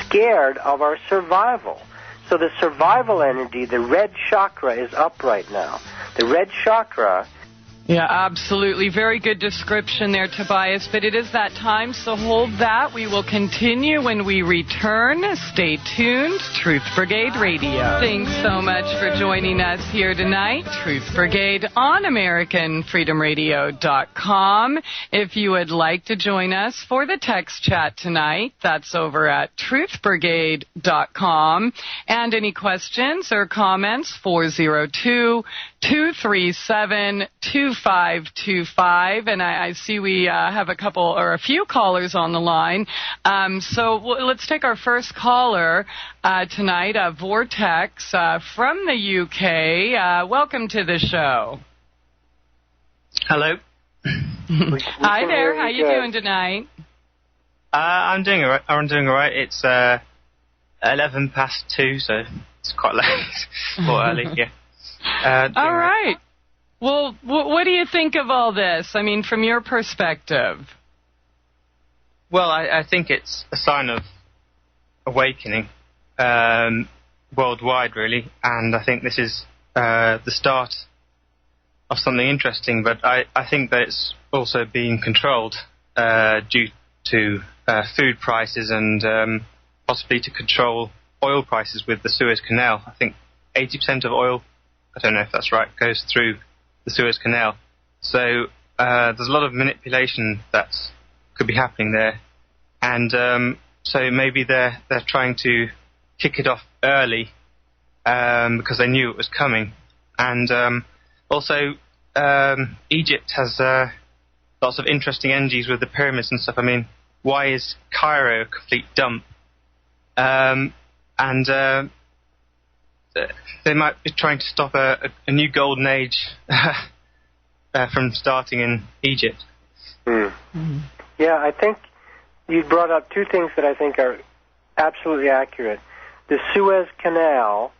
scared of our survival. So the survival energy, the red chakra, is up right now. The red chakra... Yeah, absolutely. Very good description there, Tobias. But it is that time, so hold that. We will continue when we return. Stay tuned. Truth Brigade Radio. Thanks so much for joining us here tonight. Truth Brigade on AmericanFreedomRadio.com. If you would like to join us for the text chat tonight, that's over at TruthBrigade.com. And any questions or comments, 402-237-2525, and I see we have a couple or a few callers on the line. So let's take our first caller tonight, Vortex from the UK. Welcome to the show. Hello. Hi there. How you doing tonight? I'm doing all right. It's 11 past 2, so it's quite late or early. Yeah. All right. Well, what do you think of all this? I mean, from your perspective. Well, I think it's a sign of awakening worldwide, really, and I think this is the start of something interesting. But I think that it's also being controlled due to food prices and possibly to control oil prices with the Suez Canal. I think 80% of oil, I don't know if that's right, goes through the Suez Canal. So there's a lot of manipulation that could be happening there. And so maybe they're trying to kick it off early because they knew it was coming. And also Egypt has lots of interesting energies with the pyramids and stuff. I mean, why is Cairo a complete dump? And they might be trying to stop a new golden age from starting in Egypt. Yeah, I think you brought up two things that I think are absolutely accurate. The Suez Canal,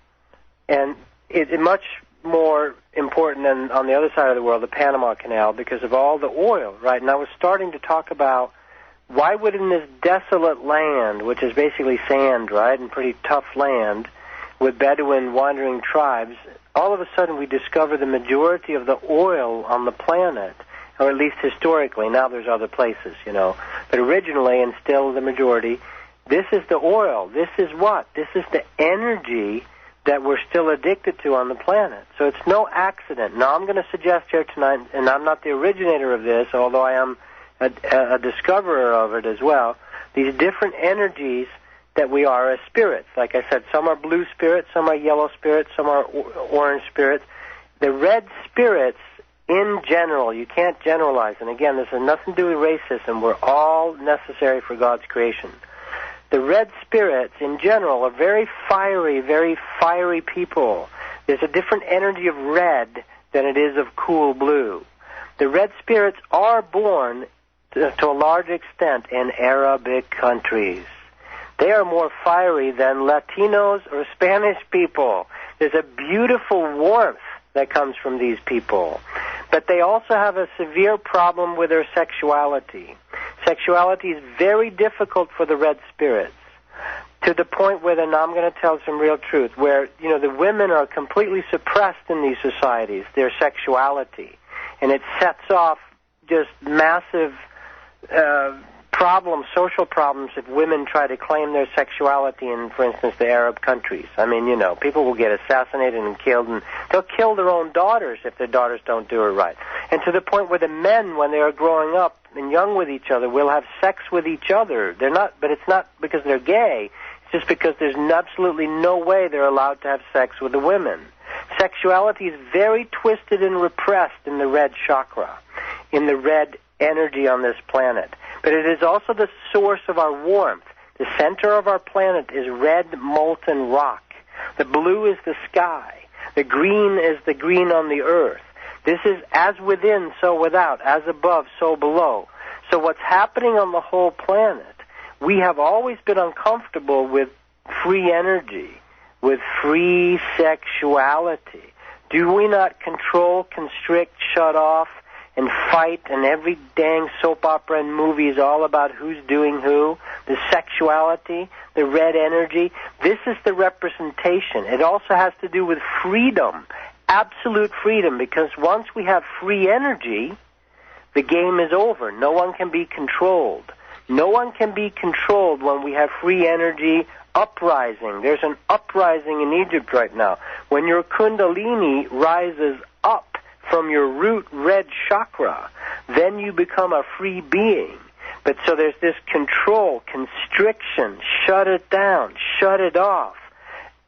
and it's much more important than on the other side of the world, the Panama Canal, because of all the oil, right? And I was starting to talk about why would in this desolate land, which is basically sand, right, and pretty tough land, with Bedouin wandering tribes, all of a sudden we discover the majority of the oil on the planet, or at least historically. Now there's other places, but originally, and still the majority, this is the oil. This is what? This is the energy that we're still addicted to on the planet. So it's no accident. Now I'm going to suggest here tonight, and I'm not the originator of this, although I am a discoverer of it as well, these different energies that we are as spirits. Like I said, some are blue spirits, some are yellow spirits, some are orange spirits. The red spirits, in general, you can't generalize. And again, this has nothing to do with racism. We're all necessary for God's creation. The red spirits, in general, are very fiery people. There's a different energy of red than it is of cool blue. The red spirits are born, to a large extent, in Arabic countries. They are more fiery than Latinos or Spanish people. There's a beautiful warmth that comes from these people. But they also have a severe problem with their sexuality. Sexuality is very difficult for the red spirits, to the point where, and I'm going to tell some real truth, where, the women are completely suppressed in these societies, their sexuality. And it sets off just massive problems, social problems, if women try to claim their sexuality in, for instance, the Arab countries. I mean, people will get assassinated and killed, and they'll kill their own daughters if their daughters don't do it right. And to the point where the men, when they are growing up and young with each other, will have sex with each other. But it's not because they're gay. It's just because there's absolutely no way they're allowed to have sex with the women. Sexuality is very twisted and repressed in the red chakra, in the red energy on this planet. But it is also the source of our warmth. The center of our planet is red molten rock. The blue is the sky. The green is the green on the earth. This is as within, so without, as above, so below. So what's happening on the whole planet, we have always been uncomfortable with free energy, with free sexuality. Do we not control, constrict, shut off, and fight, and every dang soap opera and movie is all about who's doing who, the sexuality, the red energy? This is the representation. It also has to do with freedom, absolute freedom, because once we have free energy, the game is over. No one can be controlled. No one can be controlled when we have free energy uprising. There's an uprising in Egypt right now. When your kundalini rises up from your root red chakra, then you become a free being. But so there's this control, constriction, shut it down, shut it off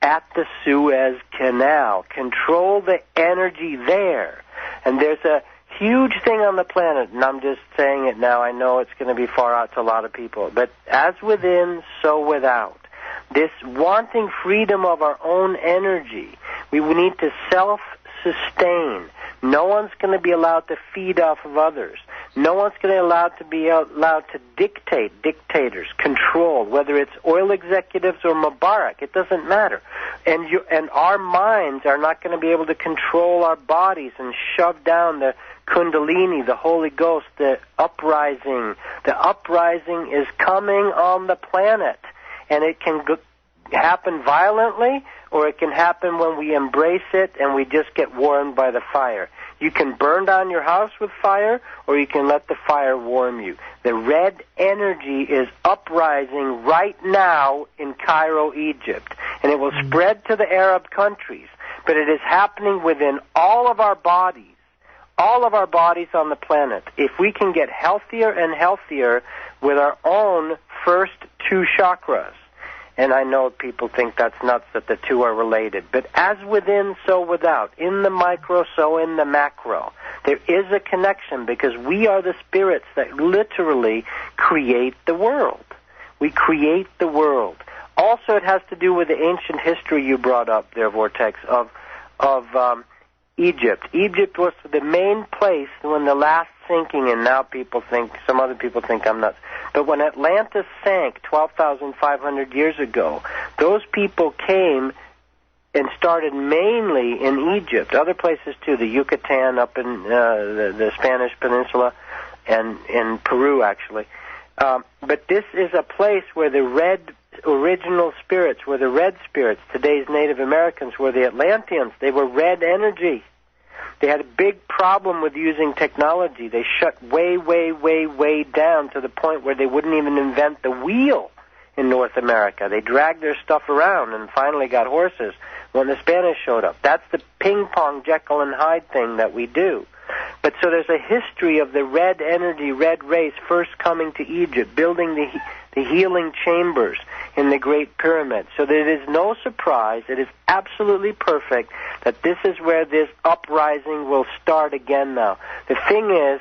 at the Suez Canal. Control the energy there. And there's a huge thing on the planet, and I'm just saying it now. I know it's going to be far out to a lot of people. But as within, so without. This wanting freedom of our own energy, we need to self-sustain. No one's going to be allowed to feed off of others. No one's going to be allowed to dictate, dictators, control, whether it's oil executives or Mubarak. It doesn't matter. And our minds are not going to be able to control our bodies and shove down the Kundalini, the Holy Ghost, the uprising. The uprising is coming on the planet, and it can happen violently, or it can happen when we embrace it and we just get warmed by the fire. You can burn down your house with fire, or you can let the fire warm you. The red energy is uprising right now in Cairo, Egypt, and it will spread to the Arab countries. But it is happening within all of our bodies on the planet. If we can get healthier and healthier with our own first two chakras, and I know people think that's nuts that the two are related. But as within, so without. In the micro, so in the macro. There is a connection because we are the spirits that literally create the world. We create the world. Also, it has to do with the ancient history you brought up there, Vortex, of Egypt. Egypt was the main place when the last sinking, and now some other people think I'm nuts. But when Atlantis sank 12,500 years ago, those people came and started mainly in Egypt, other places too, the Yucatan up in the Spanish Peninsula, and in Peru actually. But this is a place where the original spirits, were the red spirits, today's Native Americans, were the Atlanteans. They were red energy. They had a big problem with using technology. They shut way, way, way, way down to the point where they wouldn't even invent the wheel in North America. They dragged their stuff around and finally got horses when the Spanish showed up. That's the ping-pong Jekyll and Hyde thing that we do. But so there's a history of the red energy, red race first coming to Egypt, building the healing chambers in the Great Pyramid. So that it is no surprise, it is absolutely perfect that this is where this uprising will start again now. The thing is,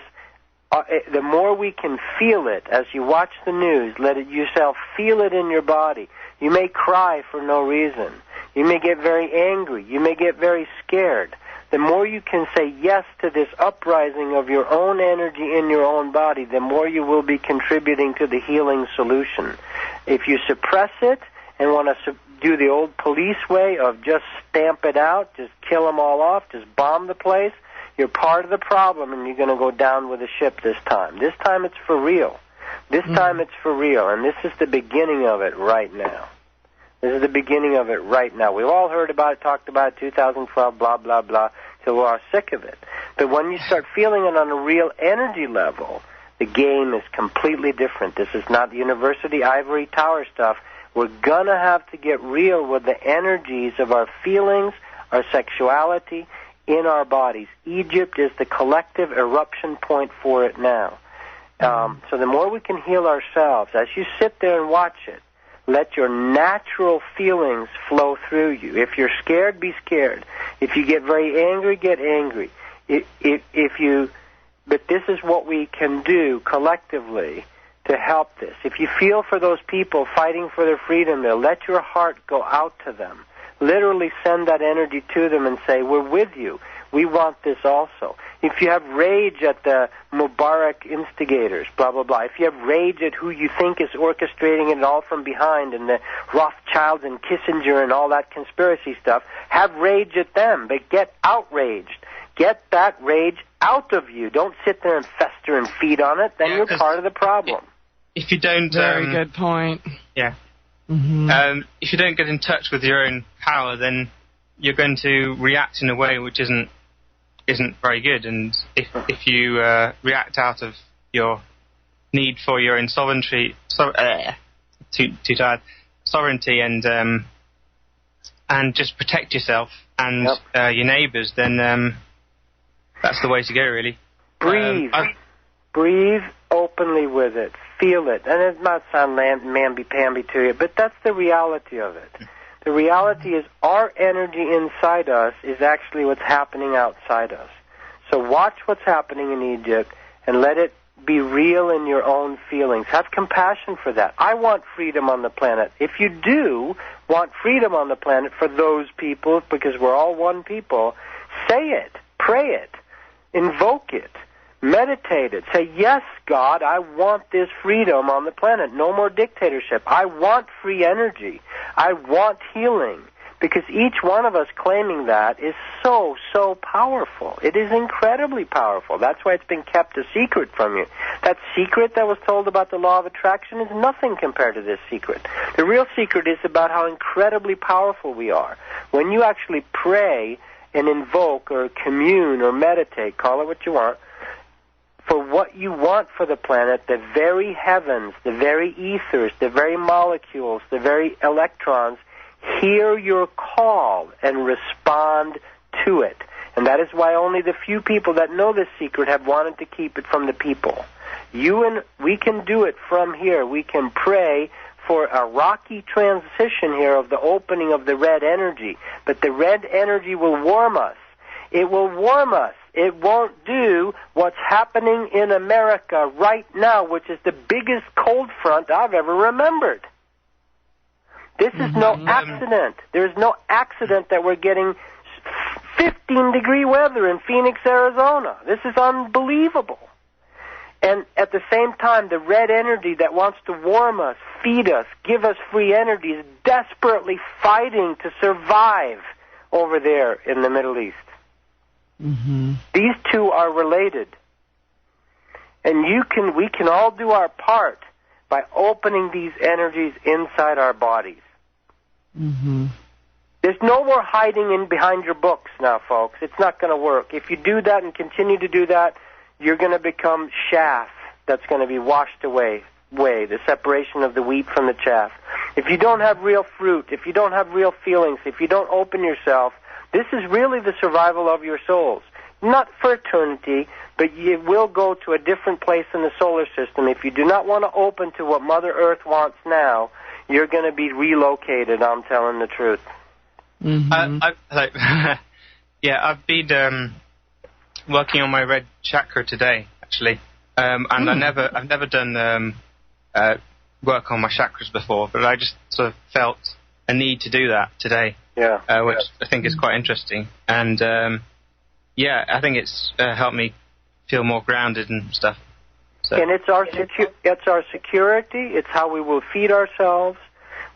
the more we can feel it, as you watch the news, let it yourself feel it in your body. You may cry for no reason. You may get very angry. You may get very scared. The more you can say yes to this uprising of your own energy in your own body, the more you will be contributing to the healing solution. If you suppress it and want to do the old police way of just stamp it out, just kill them all off, just bomb the place, you're part of the problem and you're going to go down with the ship this time. This time it's for real. This time it's for real, and this is the beginning of it right now. This is the beginning of it right now. We've all heard about it, talked about it, 2012, blah, blah, blah, till we're all sick of it. But when you start feeling it on a real energy level, the game is completely different. This is not university ivory tower stuff. We're going to have to get real with the energies of our feelings, our sexuality in our bodies. Egypt is the collective eruption point for it now. So the more we can heal ourselves, as you sit there and watch it, let your natural feelings flow through you. If you're scared, be scared. If you get very angry, get angry. But this is what we can do collectively to help this. If you feel for those people fighting for their freedom there, let your heart go out to them. Literally send that energy to them and say, we're with you. We want this also. If you have rage at the Mubarak instigators, blah, blah, blah. If you have rage at who you think is orchestrating it all from behind and the Rothschilds and Kissinger and all that conspiracy stuff, have rage at them, but get outraged. Get that rage out of you. Don't sit there and fester and feed on it. Then you're part of the problem. If you don't... Very good point. Yeah. Mm-hmm. If you don't get in touch with your own power, then you're going to react in a way which isn't very good. And if you react out of your need for your own sovereignty, too tired, sovereignty, and just protect yourself and your neighbours, then that's the way to go, really. Breathe openly with it. Feel it. And it might sound mamby-pamby to you, but that's the reality of it. The reality is our energy inside us is actually what's happening outside us. So watch what's happening in Egypt and let it be real in your own feelings. Have compassion for that. I want freedom on the planet. If you do want freedom on the planet for those people, because we're all one people, say it, pray it, invoke it. Meditate it. Say, yes, God, I want this freedom on the planet. No more dictatorship. I want free energy. I want healing. Because each one of us claiming that is so, so powerful. It is incredibly powerful. That's why it's been kept a secret from you. That secret that was told about the law of attraction is nothing compared to this secret. The real secret is about how incredibly powerful we are. When you actually pray and invoke or commune or meditate, call it what you want, for what you want for the planet, the very heavens, the very ethers, the very molecules, the very electrons, hear your call and respond to it. And that is why only the few people that know this secret have wanted to keep it from the people. We can do it from here. We can pray for a rocky transition here of the opening of the red energy. But the red energy will warm us. It will warm us. It won't do what's happening in America right now, which is the biggest cold front I've ever remembered. This is no accident. There is no accident that we're getting 15-degree weather in Phoenix, Arizona. This is unbelievable. And at the same time, the red energy that wants to warm us, feed us, give us free energy is desperately fighting to survive over there in the Middle East. Mm-hmm. These two are related. And we can all do our part by opening these energies inside our bodies. Mm-hmm. There's no more hiding in behind your books now, folks. It's not going to work. If you do that and continue to do that, you're going to become chaff that's going to be washed away, the separation of the wheat from the chaff. If you don't have real fruit, if you don't have real feelings, if you don't open yourself, this is really the survival of your souls. Not for eternity, but you will go to a different place in the solar system. If you do not want to open to what Mother Earth wants now, you're going to be relocated, I'm telling the truth. Mm-hmm. I've been working on my red chakra today, actually, and I've never done work on my chakras before, but I just sort of felt a need to do that today, which I think is quite interesting, and I think it's helped me feel more grounded and stuff. So. And it's our security. It's how we will feed ourselves.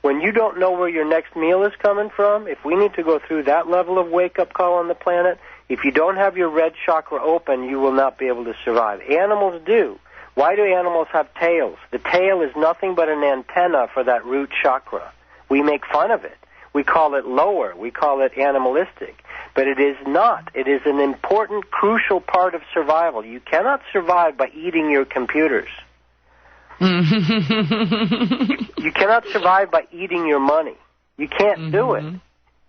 When you don't know where your next meal is coming from, if we need to go through that level of wake-up call on the planet, if you don't have your red chakra open, you will not be able to survive. Animals do. Why do animals have tails? The tail is nothing but an antenna for that root chakra. We make fun of it. We call it lower. We call it animalistic. But it is not. It is an important, crucial part of survival. You cannot survive by eating your computers. You cannot survive by eating your money. You can't do it.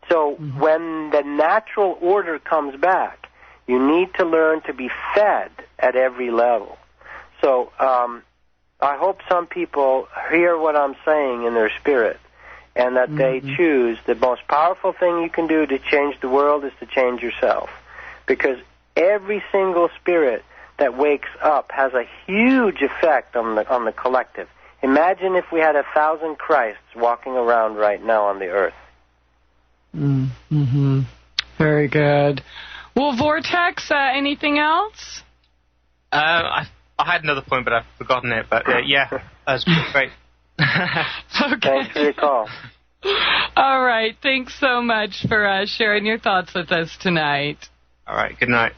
So when the natural order comes back, you need to learn to be fed at every level. So I hope some people hear what I'm saying in their spirit, and that they choose the most powerful thing you can do to change the world is to change yourself. Because every single spirit that wakes up has a huge effect on the collective. Imagine if we had 1,000 Christs walking around right now on the earth. Mm-hmm. Very good. Well, Vortex, anything else? I had another point, but I've forgotten it. But that's great. Okay. Thanks for your call. All right. Thanks so much for sharing your thoughts with us tonight. All right. Good night.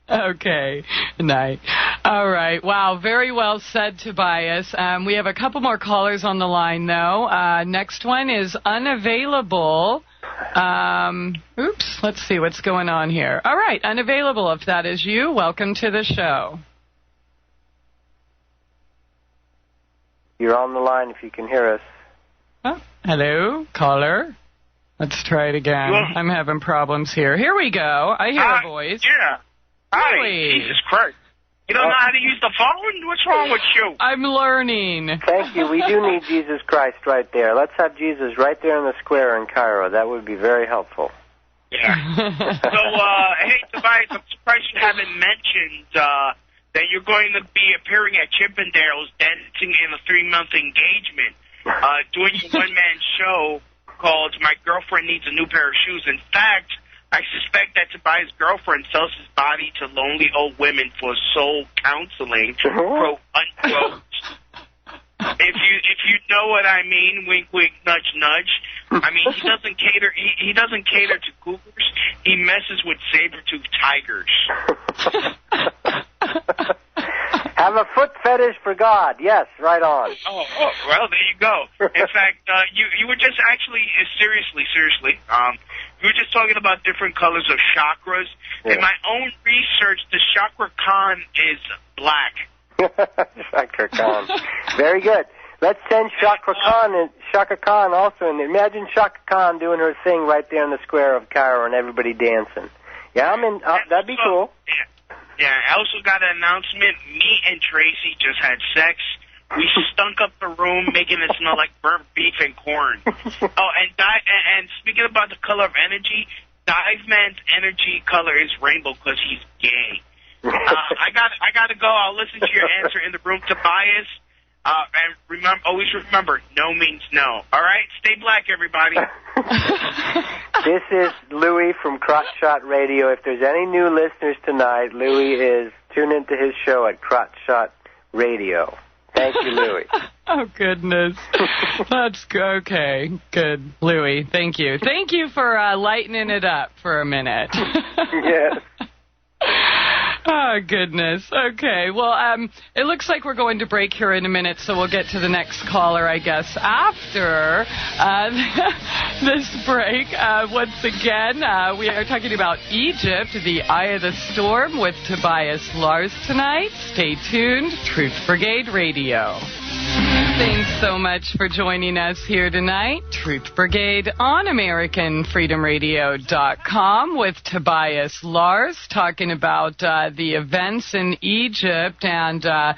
Okay. Good night. All right. Wow. Very well said, Tobias. We have a couple more callers on the line, though. Next one is unavailable. Let's see what's going on here. All right. Unavailable, if that is you. Welcome to the show. You're on the line if you can hear us. Oh, hello, caller. Let's try it again. I'm having problems here. Here we go. I hear a voice. Yeah. Hi. Really? Jesus Christ. You don't know how to use the phone? What's wrong with you? I'm learning. Thank you. We do need Jesus Christ right there. Let's have Jesus right there in the square in Cairo. That would be very helpful. Yeah. Hey, Tobias, I'm surprised you haven't mentioned that you're going to be appearing at Chippendale's dancing in a 3-month engagement, doing a one-man show called My Girlfriend Needs a New Pair of Shoes. In fact, I suspect that Tobias' girlfriend sells his body to lonely old women for soul counseling, quote unquote. If you know what I mean, wink, wink, nudge, nudge. I mean, he doesn't cater. He doesn't cater to cougars. He messes with saber-toothed tigers. Have a foot fetish for God. Yes, right on. Oh, well, there you go. In fact, you were just actually, seriously, you were just talking about different colors of chakras. Yeah. In my own research, the chakra Khan is black. Chakra Khan. Very good. Let's send Chakra Khan also. And imagine Chakra Khan doing her thing right there in the square of Cairo and everybody dancing. Yeah, that'd be cool. Yeah, I also got an announcement. Me and Tracy just had sex. We stunk up the room, making it smell like burnt beef and corn. Oh, and speaking about the color of energy, Dive Man's energy color is rainbow because he's gay. I got to go. I'll listen to your answer in the room, Tobias. And always remember, no means no. All right? Stay black, everybody. This is Louis from Crotch Shot Radio. If there's any new listeners tonight, Louis is tuned into his show at Crotch Shot Radio. Thank you, Louis. Oh, goodness. That's okay. Good. Louis, thank you. Thank you for lightening it up for a minute. Yes. Oh, goodness. Okay. Well, it looks like we're going to break here in a minute, so we'll get to the next caller, I guess, after this break. Once again, we are talking about Egypt, the Eye of the Storm, with Tobias Lars tonight. Stay tuned. Truth Brigade Radio. Thanks so much for joining us here tonight. Truth Brigade on AmericanFreedomRadio.com with Tobias Lars talking about the events in Egypt and a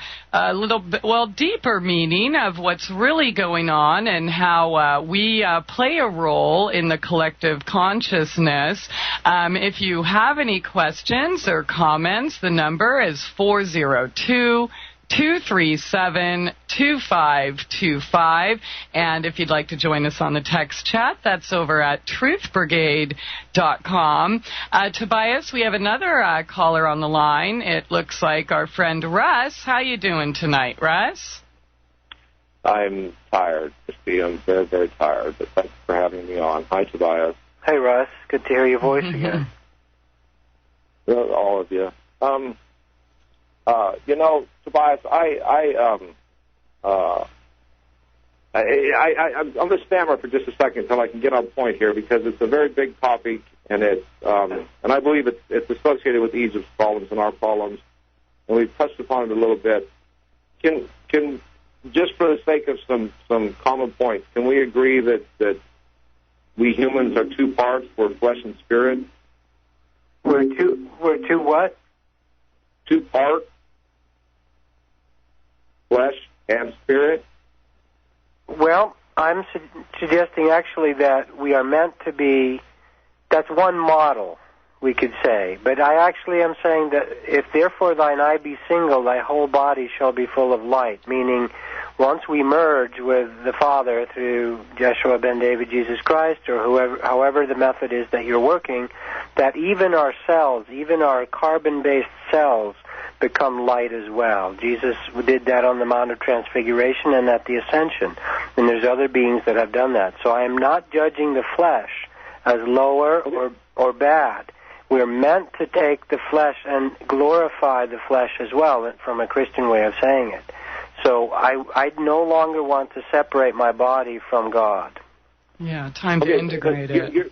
little bit, deeper meaning of what's really going on and how we play a role in the collective consciousness. If you have any questions or comments, the number is 402-237-2525. And if you'd like to join us on the text chat, that's over at truthbrigade.com. Tobias, we have another caller on the line. It looks like our friend Russ. How you doing tonight, Russ? I'm tired, Christie. I'm very, very tired, but thanks for having me on. Hi, Tobias. Hey, Russ. Good to hear your voice again. All of you. Tobias, I'm going to stammer for just a second until I can get on point here because it's a very big topic, and and I believe it's associated with Egypt's problems and our problems, and we've touched upon it a little bit. Can just for the sake of some common points, can we agree that we humans are two parts? We're flesh and spirit. We're two what? Two parts. Flesh and spirit? Well, I'm suggesting actually that we are meant to be, that's one model, we could say. But I actually am saying that if therefore thine eye be single, thy whole body shall be full of light, meaning once we merge with the Father through Yeshua ben David, Jesus Christ, or however the method is that you're working, that even our cells, even our carbon-based cells, become light as well. Jesus did that on the Mount of Transfiguration and at the Ascension. And there's other beings that have done that. So I am not judging the flesh as lower or bad. We're meant to take the flesh and glorify the flesh as well, from a Christian way of saying it. So I no longer want to separate my body from God. Yeah, time to integrate it.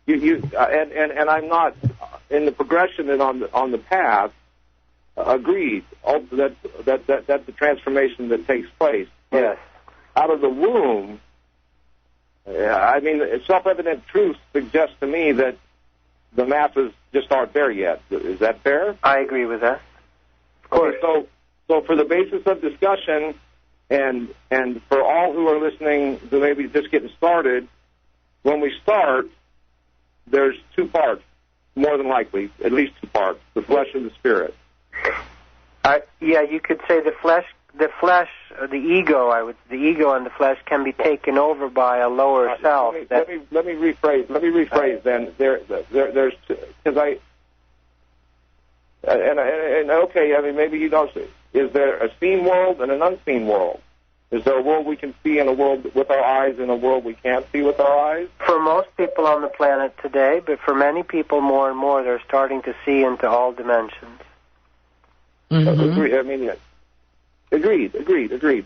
And I'm not in the progression and on the path. Agreed. That's the transformation that takes place. Yes. Out of the womb, self-evident truth suggests to me that the masses just aren't there yet. Is that fair? I agree with that. Of course. Okay, so for the basis of discussion, and for all who are listening who may be just getting started, when we start, there's two parts, more than likely, at least two parts, the flesh and the spirit. You could say the flesh the flesh, the ego and the flesh can be taken over by a lower self. Let me rephrase. Then there's because okay. I mean, maybe you don't. Is there a seen world and an unseen world? Is there a world we can see and a world with our eyes and a world we can't see with our eyes? For most people on the planet today, but for many people more and more, they're starting to see into all dimensions. Mm-hmm. Agreed.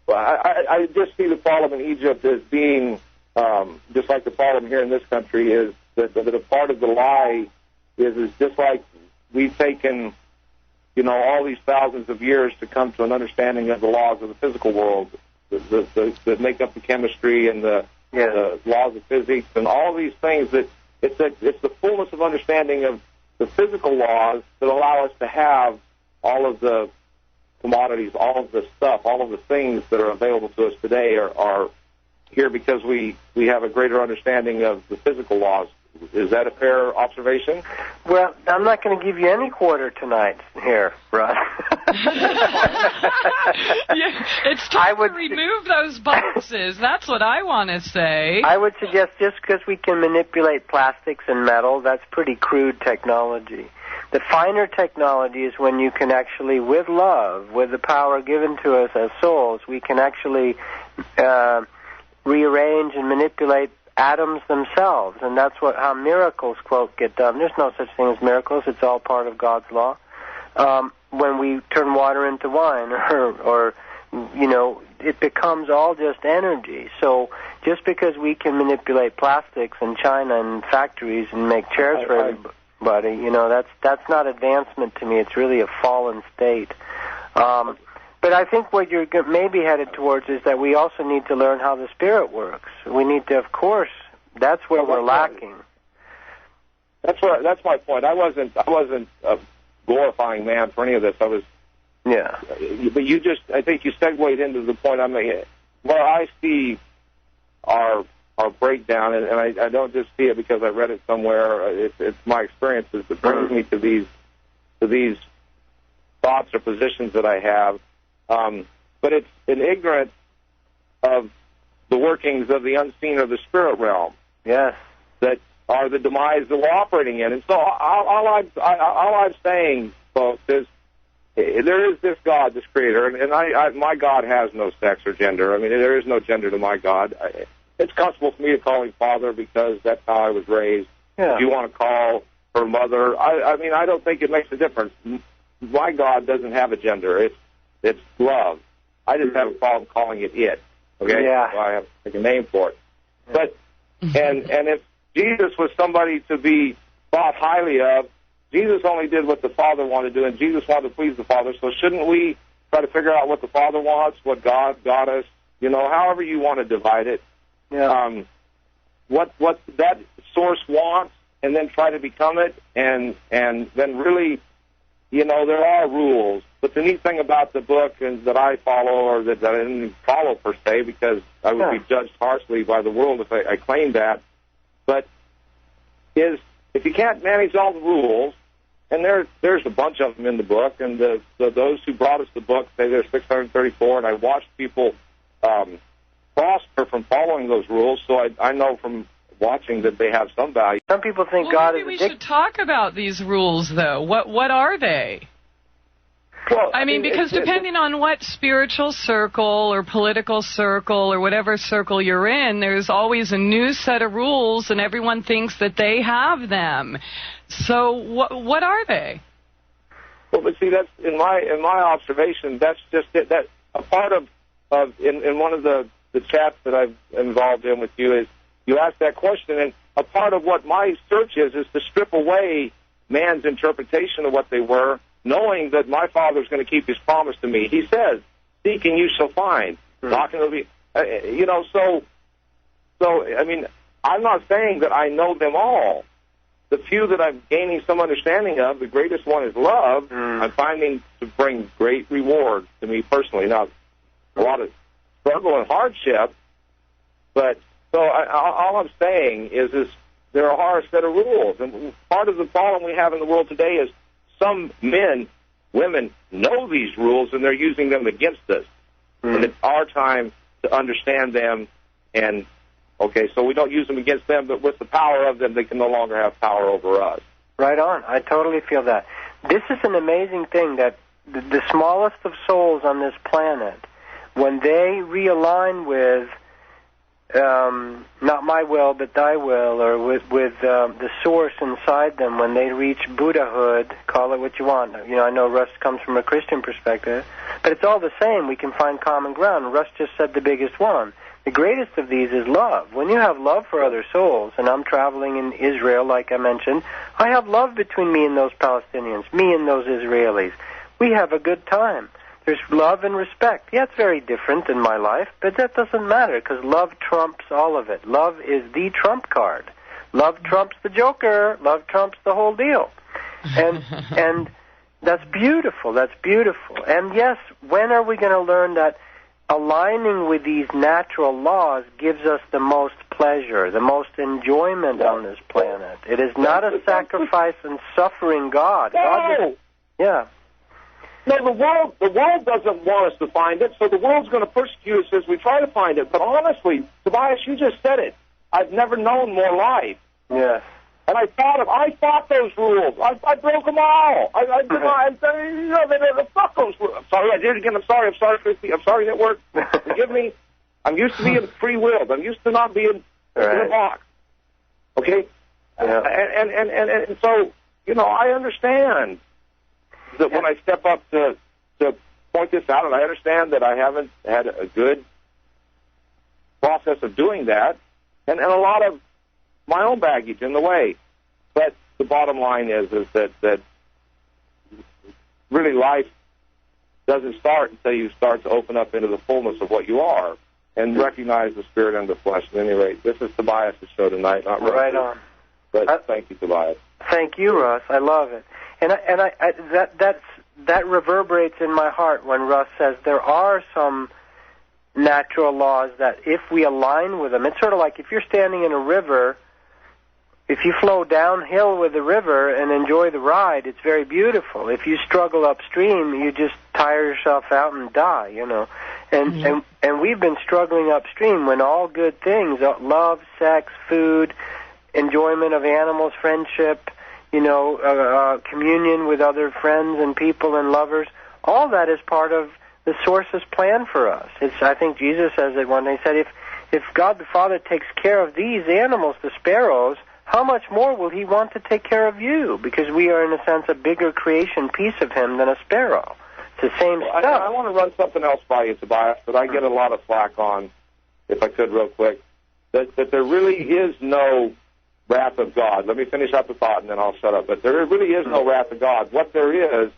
I just see the problem in Egypt as being, just like the problem here in this country, is that a part of the lie is just like we've taken, all these thousands of years to come to an understanding of the laws of the physical world, that make up the chemistry and the laws of physics and all these things. That it's the fullness of understanding of the physical laws that allow us to have all of the commodities, all of the stuff, all of the things that are available to us today are here because we have a greater understanding of the physical laws. Is that a fair observation? Well, I'm not going to give you any quarter tonight here, Russ. It's time to remove those boxes. That's what I want to say. I would suggest just because we can manipulate plastics and metal, that's pretty crude technology. The finer technology is when you can actually, with love, with the power given to us as souls, we can actually rearrange and manipulate atoms themselves, and that's how miracles, quote, get done. There's no such thing as miracles. It's all part of God's law. When we turn water into wine, or it becomes all just energy. So just because we can manipulate plastics in China and factories and make chairs for everybody, that's not advancement to me. It's really a fallen state. But I think what you're maybe headed towards is that we also need to learn how the spirit works. We need to, of course, that's where we're lacking. That's my point. I wasn't a glorifying man for any of this. I was. Yeah. But I think you segued into the point I'm making. Where I see our breakdown, and I don't just see it because I read it somewhere. It's my experiences that brings me to these thoughts or positions that I have. But it's an ignorance of the workings of the unseen or the spirit realm. Yes. That are the demise that we're operating in. And so all I'm saying, folks, is there is this God, this creator, and my God has no sex or gender. I mean, there is no gender to my God. It's comfortable for me to call him Father because that's how I was raised. Yeah. If you want to call her Mother, I mean, I don't think it makes a difference. My God doesn't have a gender. It's love. I just have a problem calling it. Okay? Yeah. So I have to take a name for it. But and if Jesus was somebody to be thought highly of, Jesus only did what the Father wanted to do, and Jesus wanted to please the Father. So shouldn't we try to figure out what the Father wants, what God got us, however you want to divide it, what that source wants, and then try to become it, and then really, there are rules. But the neat thing about the book and that I follow, or that I didn't follow per se, because I would be judged harshly by the world if I claimed that, but is if you can't manage all the rules, and there's a bunch of them in the book, and those who brought us the book say there's 634, and I watched people prosper from following those rules, so I know from watching that they have some value. Some people think God is maybe we should talk about these rules, though. What are they? Well, I mean, because depending on what spiritual circle or political circle or whatever circle you're in, there's always a new set of rules, and everyone thinks that they have them. So what are they? Well, but see, that's in my observation. That's just it. That a part of in one of the chats that I've involved in with you is you asked that question, and a part of what my search is to strip away man's interpretation of what they were, knowing that my Father's going to keep his promise to me. He says, "Seek and you shall find." Knocking will be, So I mean, I'm not saying that I know them all. The few that I'm gaining some understanding of, the greatest one is love. I'm finding to bring great reward to me personally. Now, a lot of struggle and hardship, but so all I'm saying is there are a set of rules, and part of the problem we have in the world today is some men women know these rules and they're using them against us. And it's our time to understand them. And, okay, so we don't use them against them, but with the power of them, they can no longer have power over us. Right on. I totally feel that. This is an amazing thing that the smallest of souls on this planet, when they realign with not my will but thy will, or with the source inside them, when they reach Buddhahood, call it what you want. You know, I know Russ comes from a Christian perspective, but it's all the same. We can find common ground. Russ just said the biggest one. The greatest of these is love. When you have love for other souls, and I'm traveling in Israel, like I mentioned, I have love between me and those Palestinians, me and those Israelis. We have a good time. There's love and respect. Yeah, it's very different in my life, but that doesn't matter because love trumps all of it. Love is the trump card. Love trumps the joker. Love trumps the whole deal. And that's beautiful. That's beautiful. And yes, when are we going to learn that aligning with these natural laws gives us the most pleasure, the most enjoyment on this planet? It is not a sacrifice and suffering God. Yeah. No, the world doesn't want us to find it, so the world's going to persecute us as we try to find it. But honestly, Tobias, you just said it. I've never known more life. Yes. And I fought those rules. I broke them all. Fuck those rules. I'm sorry, I did it again. I'm sorry, Christie. I'm sorry, network. Forgive me. I'm used to being free-willed. I'm used to not being in a box. Okay? Yeah. And so, you know, I understand that when I step up to point this out, and I understand that I haven't had a good process of doing that, and a lot of my own baggage in the way. But the bottom line is that really life doesn't start until you start to open up into the fullness of what you are and recognize the spirit and the flesh. At any rate, this is Tobias' show tonight, not Russ. Right on. But thank you, Tobias. Thank you, Russ. I love it. And that reverberates in my heart when Russ says there are some natural laws that if we align with them, it's sort of like if you're standing in a river, if you flow downhill with the river and enjoy the ride, it's very beautiful. If you struggle upstream, you just tire yourself out and die, you know. And we've been struggling upstream when all good things, love, sex, food, enjoyment of animals, friendship, you know, communion with other friends and people and lovers, all that is part of the source's plan for us. I think Jesus says it when he said, if God the Father takes care of these animals, the sparrows, how much more will he want to take care of you? Because we are, in a sense, a bigger creation piece of him than a sparrow. It's the same stuff. I want to run something else by you, Tobias, that I get a lot of flack on, if I could real quick, that there really is no wrath of God. Let me finish up the thought and then I'll shut up. But there really is no wrath of God. What there is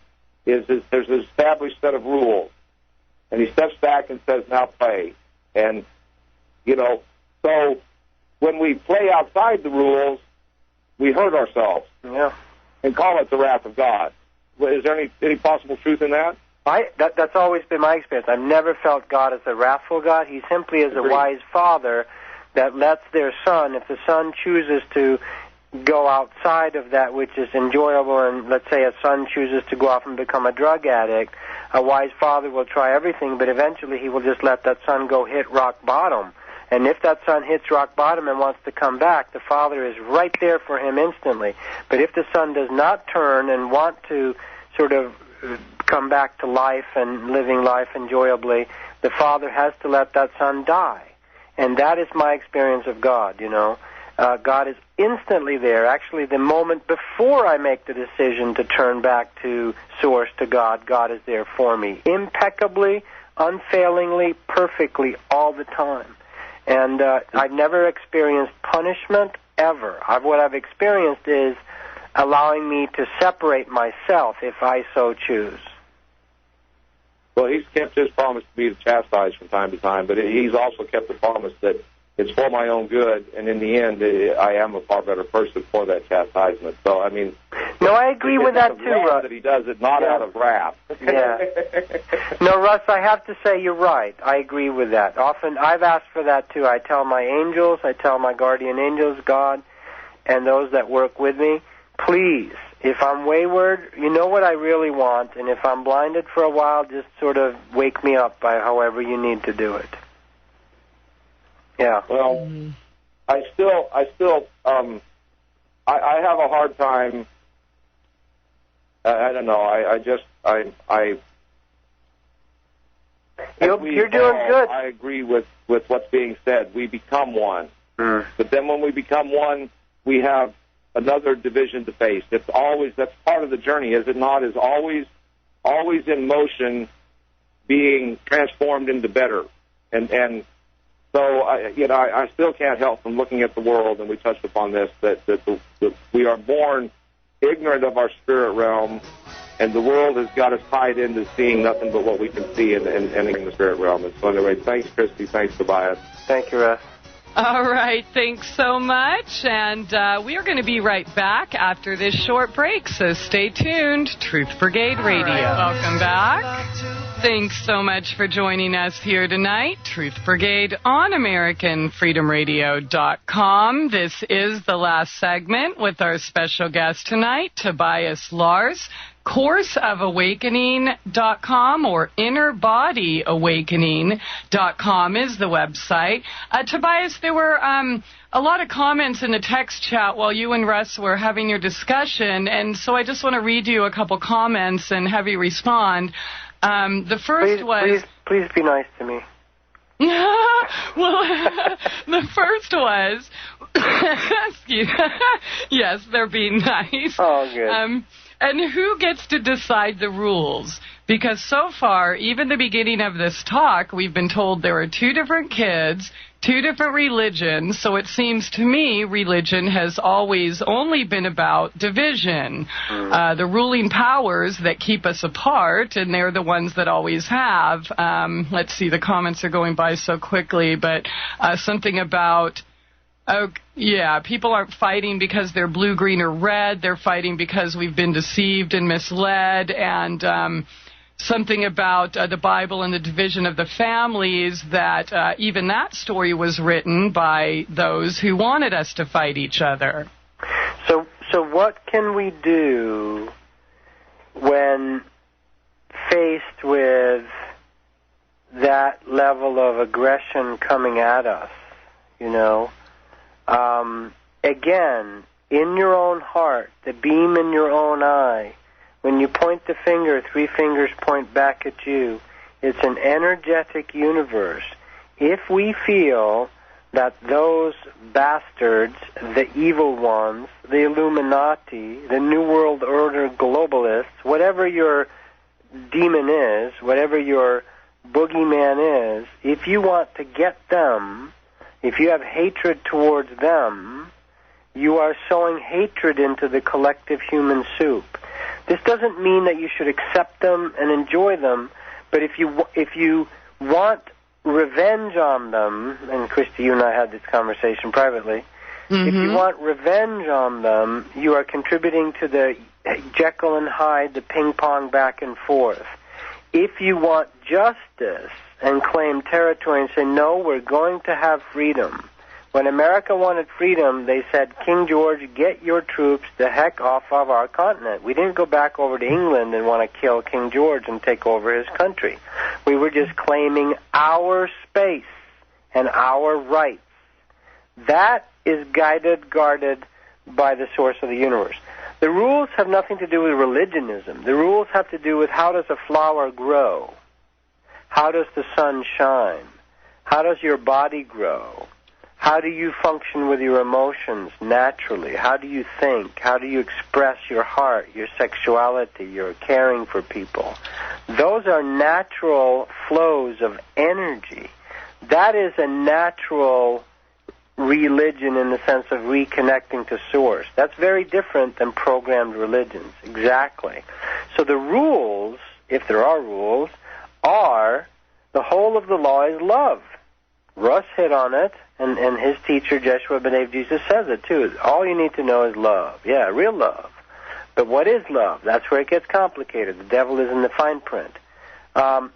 there's an established set of rules. And he steps back and says, now play. And, you know, so when we play outside the rules, we hurt ourselves. Yeah. And call it the wrath of God. Is there any possible truth in that? That's always been my experience. I've never felt God as a wrathful God. He simply is a wise father that lets their son, if the son chooses to go outside of that which is enjoyable, and let's say a son chooses to go off and become a drug addict, a wise father will try everything, but eventually he will just let that son go hit rock bottom. And if that son hits rock bottom and wants to come back, the father is right there for him instantly. But if the son does not turn and want to sort of come back to life and living life enjoyably, the father has to let that son die. And that is my experience of God, you know. God is instantly there. Actually, the moment before I make the decision to turn back to Source, to God, God is there for me. Impeccably, unfailingly, perfectly, all the time. And I've never experienced punishment, ever. What I've experienced is allowing me to separate myself if I so choose. Well, he's kept his promise to be chastised from time to time, but he's also kept the promise that it's for my own good, and in the end, I am a far better person for that chastisement. So, I mean... No, I agree with that, too, Russ. That he does it not out of wrath. Yeah. No, Russ, I have to say you're right. I agree with that. Often, I've asked for that, too. I tell my angels, I tell my guardian angels, God, and those that work with me, please, If I'm wayward, you know what I really want, and if I'm blinded for a while, just sort of wake me up by however you need to do it. Yeah. Well, I have a hard time. I don't know. You're doing good. I agree with what's being said. We become one. But then when we become one, we have another division to face. That's part of the journey, is it not? Is always in motion, being transformed into better. And so I still can't help from looking at the world, and we touched upon this, that we are born ignorant of our spirit realm, and the world has got us tied into seeing nothing but what we can see in the spirit realm. And so anyway, thanks, Christie. Thanks, Tobias. Thank you, Russ. All right, thanks so much. And we are going to be right back after this short break, so stay tuned. Truth Brigade Radio. Right, welcome back. Thanks so much for joining us here tonight. Truth Brigade on AmericanFreedomRadio.com. This is the last segment with our special guest tonight, Tobias Lars. CourseOfAwakening.com or InnerBodyAwakening.com is the website. Tobias, there were a lot of comments in the text chat while you and Russ were having your discussion, and so I just want to read you a couple comments and have you respond. The first was... Please be nice to me. Well, the first was... Yes, they're being nice. Oh, good. And who gets to decide the rules? Because so far, even the beginning of this talk, we've been told there are two different kids, two different religions, so it seems to me religion has always only been about division. The ruling powers that keep us apart, and they're the ones that always have. Let's see, the comments are going by so quickly, but something about... Oh, yeah, people aren't fighting because they're blue, green, or red. They're fighting because we've been deceived and misled. And something about the Bible and the division of the families, that even that story was written by those who wanted us to fight each other. So what can we do when faced with that level of aggression coming at us, you know? Again, in your own heart, the beam in your own eye, when you point the finger, three fingers point back at you. It's an energetic universe. If we feel that those bastards, the evil ones, the Illuminati, the New World Order globalists, whatever your demon is, whatever your boogeyman is, if you want to get them, if you have hatred towards them, you are sowing hatred into the collective human soup. This doesn't mean that you should accept them and enjoy them, but if you want revenge on them, and Christie, you and I had this conversation privately, if you want revenge on them, you are contributing to the Jekyll and Hyde, the ping-pong back and forth. If you want justice and claim territory and say, no, we're going to have freedom. When America wanted freedom, they said, King George, get your troops the heck off of our continent. We didn't go back over to England and want to kill King George and take over his country. We were just claiming our space and our rights. That is guarded by the source of the universe. The rules have nothing to do with religionism. The rules have to do with how does a flower grow? How does the sun shine? How does your body grow? How do you function with your emotions naturally? How do you think? How do you express your heart, your sexuality, your caring for people? Those are natural flows of energy. That is a natural religion in the sense of reconnecting to source. That's very different than programmed religions. Exactly. So the rules, if there are rules, are the whole of the law is love. Russ hit on it, and his teacher, Joshua B'nai Jesus, says it too. All you need to know is love. Yeah, real love. But what is love? That's where it gets complicated. The devil is in the fine print. There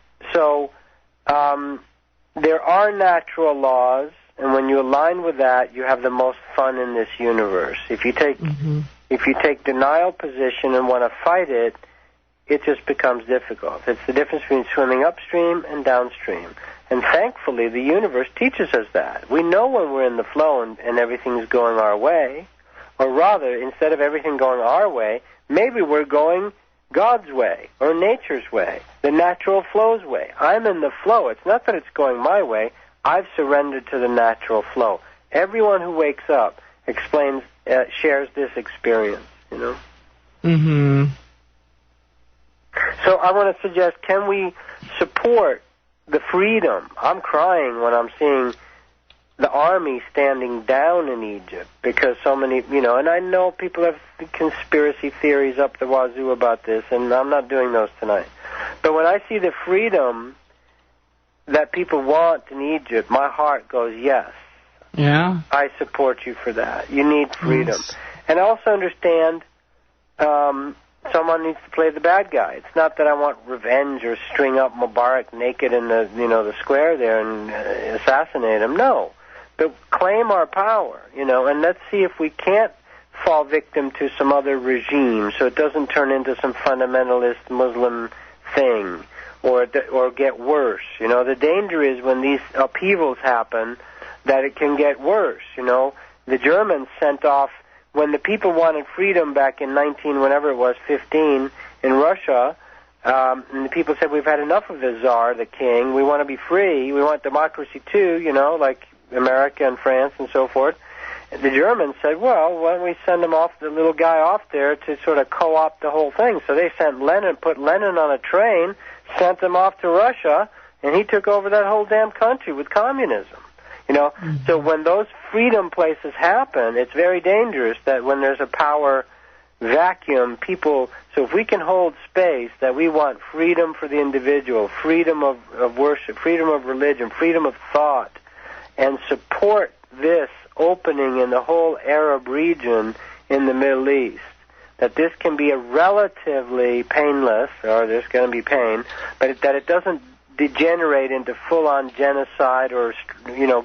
are natural laws, and when you align with that, you have the most fun in this universe. If you take If you take denial position and want to fight it, it just becomes difficult. It's the difference between swimming upstream and downstream. And thankfully, the universe teaches us that. We know when we're in the flow and everything's going our way, or rather, instead of everything going our way, maybe we're going God's way, or nature's way, the natural flow's way. I'm in the flow. It's not that it's going my way. I've surrendered to the natural flow. Everyone who wakes up shares this experience, you know? Mm-hmm. So I want to suggest, can we support the freedom? I'm crying when I'm seeing the army standing down in Egypt because so many, you know, and I know people have conspiracy theories up the wazoo about this, and I'm not doing those tonight. But when I see the freedom that people want in Egypt, my heart goes, yes. Yeah. I support you for that. You need freedom. Yes. And I also understand someone needs to play the bad guy. It's not that I want revenge or string up Mubarak naked in the square there and assassinate him. No. But claim our power, and let's see if we can't fall victim to some other regime so it doesn't turn into some fundamentalist Muslim thing or get worse. The danger is when these upheavals happen that it can get worse. The Germans sent off, when the people wanted freedom back in 15 in Russia, and the people said, we've had enough of the Tsar, the king, we want to be free, we want democracy too, like America and France and so forth. The Germans said, well, why don't we send him off, the little guy off there to sort of co-opt the whole thing. So they sent Lenin, put Lenin on a train, sent him off to Russia, and he took over that whole damn country with communism. Mm-hmm. So when those freedom places happen, it's very dangerous that when there's a power vacuum, so if we can hold space that we want freedom for the individual, freedom of worship, freedom of religion, freedom of thought, and support this opening in the whole Arab region in the Middle East, that this can be a relatively painless, or there's going to be pain, but that it doesn't degenerate into full-on genocide or,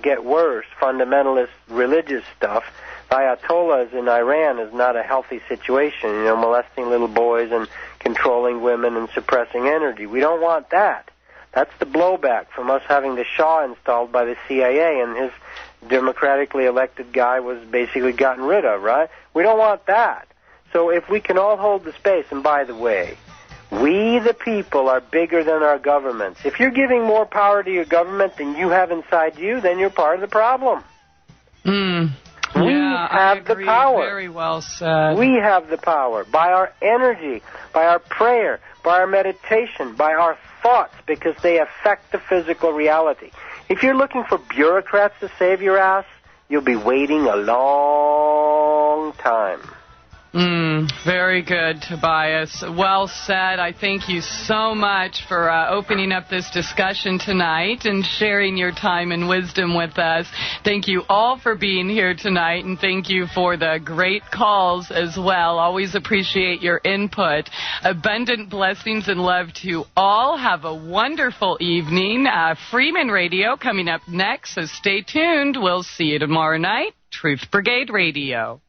get worse, fundamentalist religious stuff. Ayatollahs in Iran is not a healthy situation, molesting little boys and controlling women and suppressing energy. We don't want that. That's the blowback from us having the Shah installed by the CIA, and his democratically elected guy was basically gotten rid of, right? We don't want that. So if we can all hold the space, and by the way, we the people are bigger than our governments. If you're giving more power to your government than you have inside you, then you're part of the problem. We have the power. Very well said. We have the power by our energy, by our prayer, by our meditation, by our thoughts, because they affect the physical reality. If you're looking for bureaucrats to save your ass, you'll be waiting a long time. Very good, Tobias. Well said. I thank you so much for opening up this discussion tonight and sharing your time and wisdom with us. Thank you all for being here tonight, and thank you for the great calls as well. Always appreciate your input. Abundant blessings and love to all. Have a wonderful evening. Freeman Radio coming up next, so stay tuned. We'll see you tomorrow night. Truth Brigade Radio.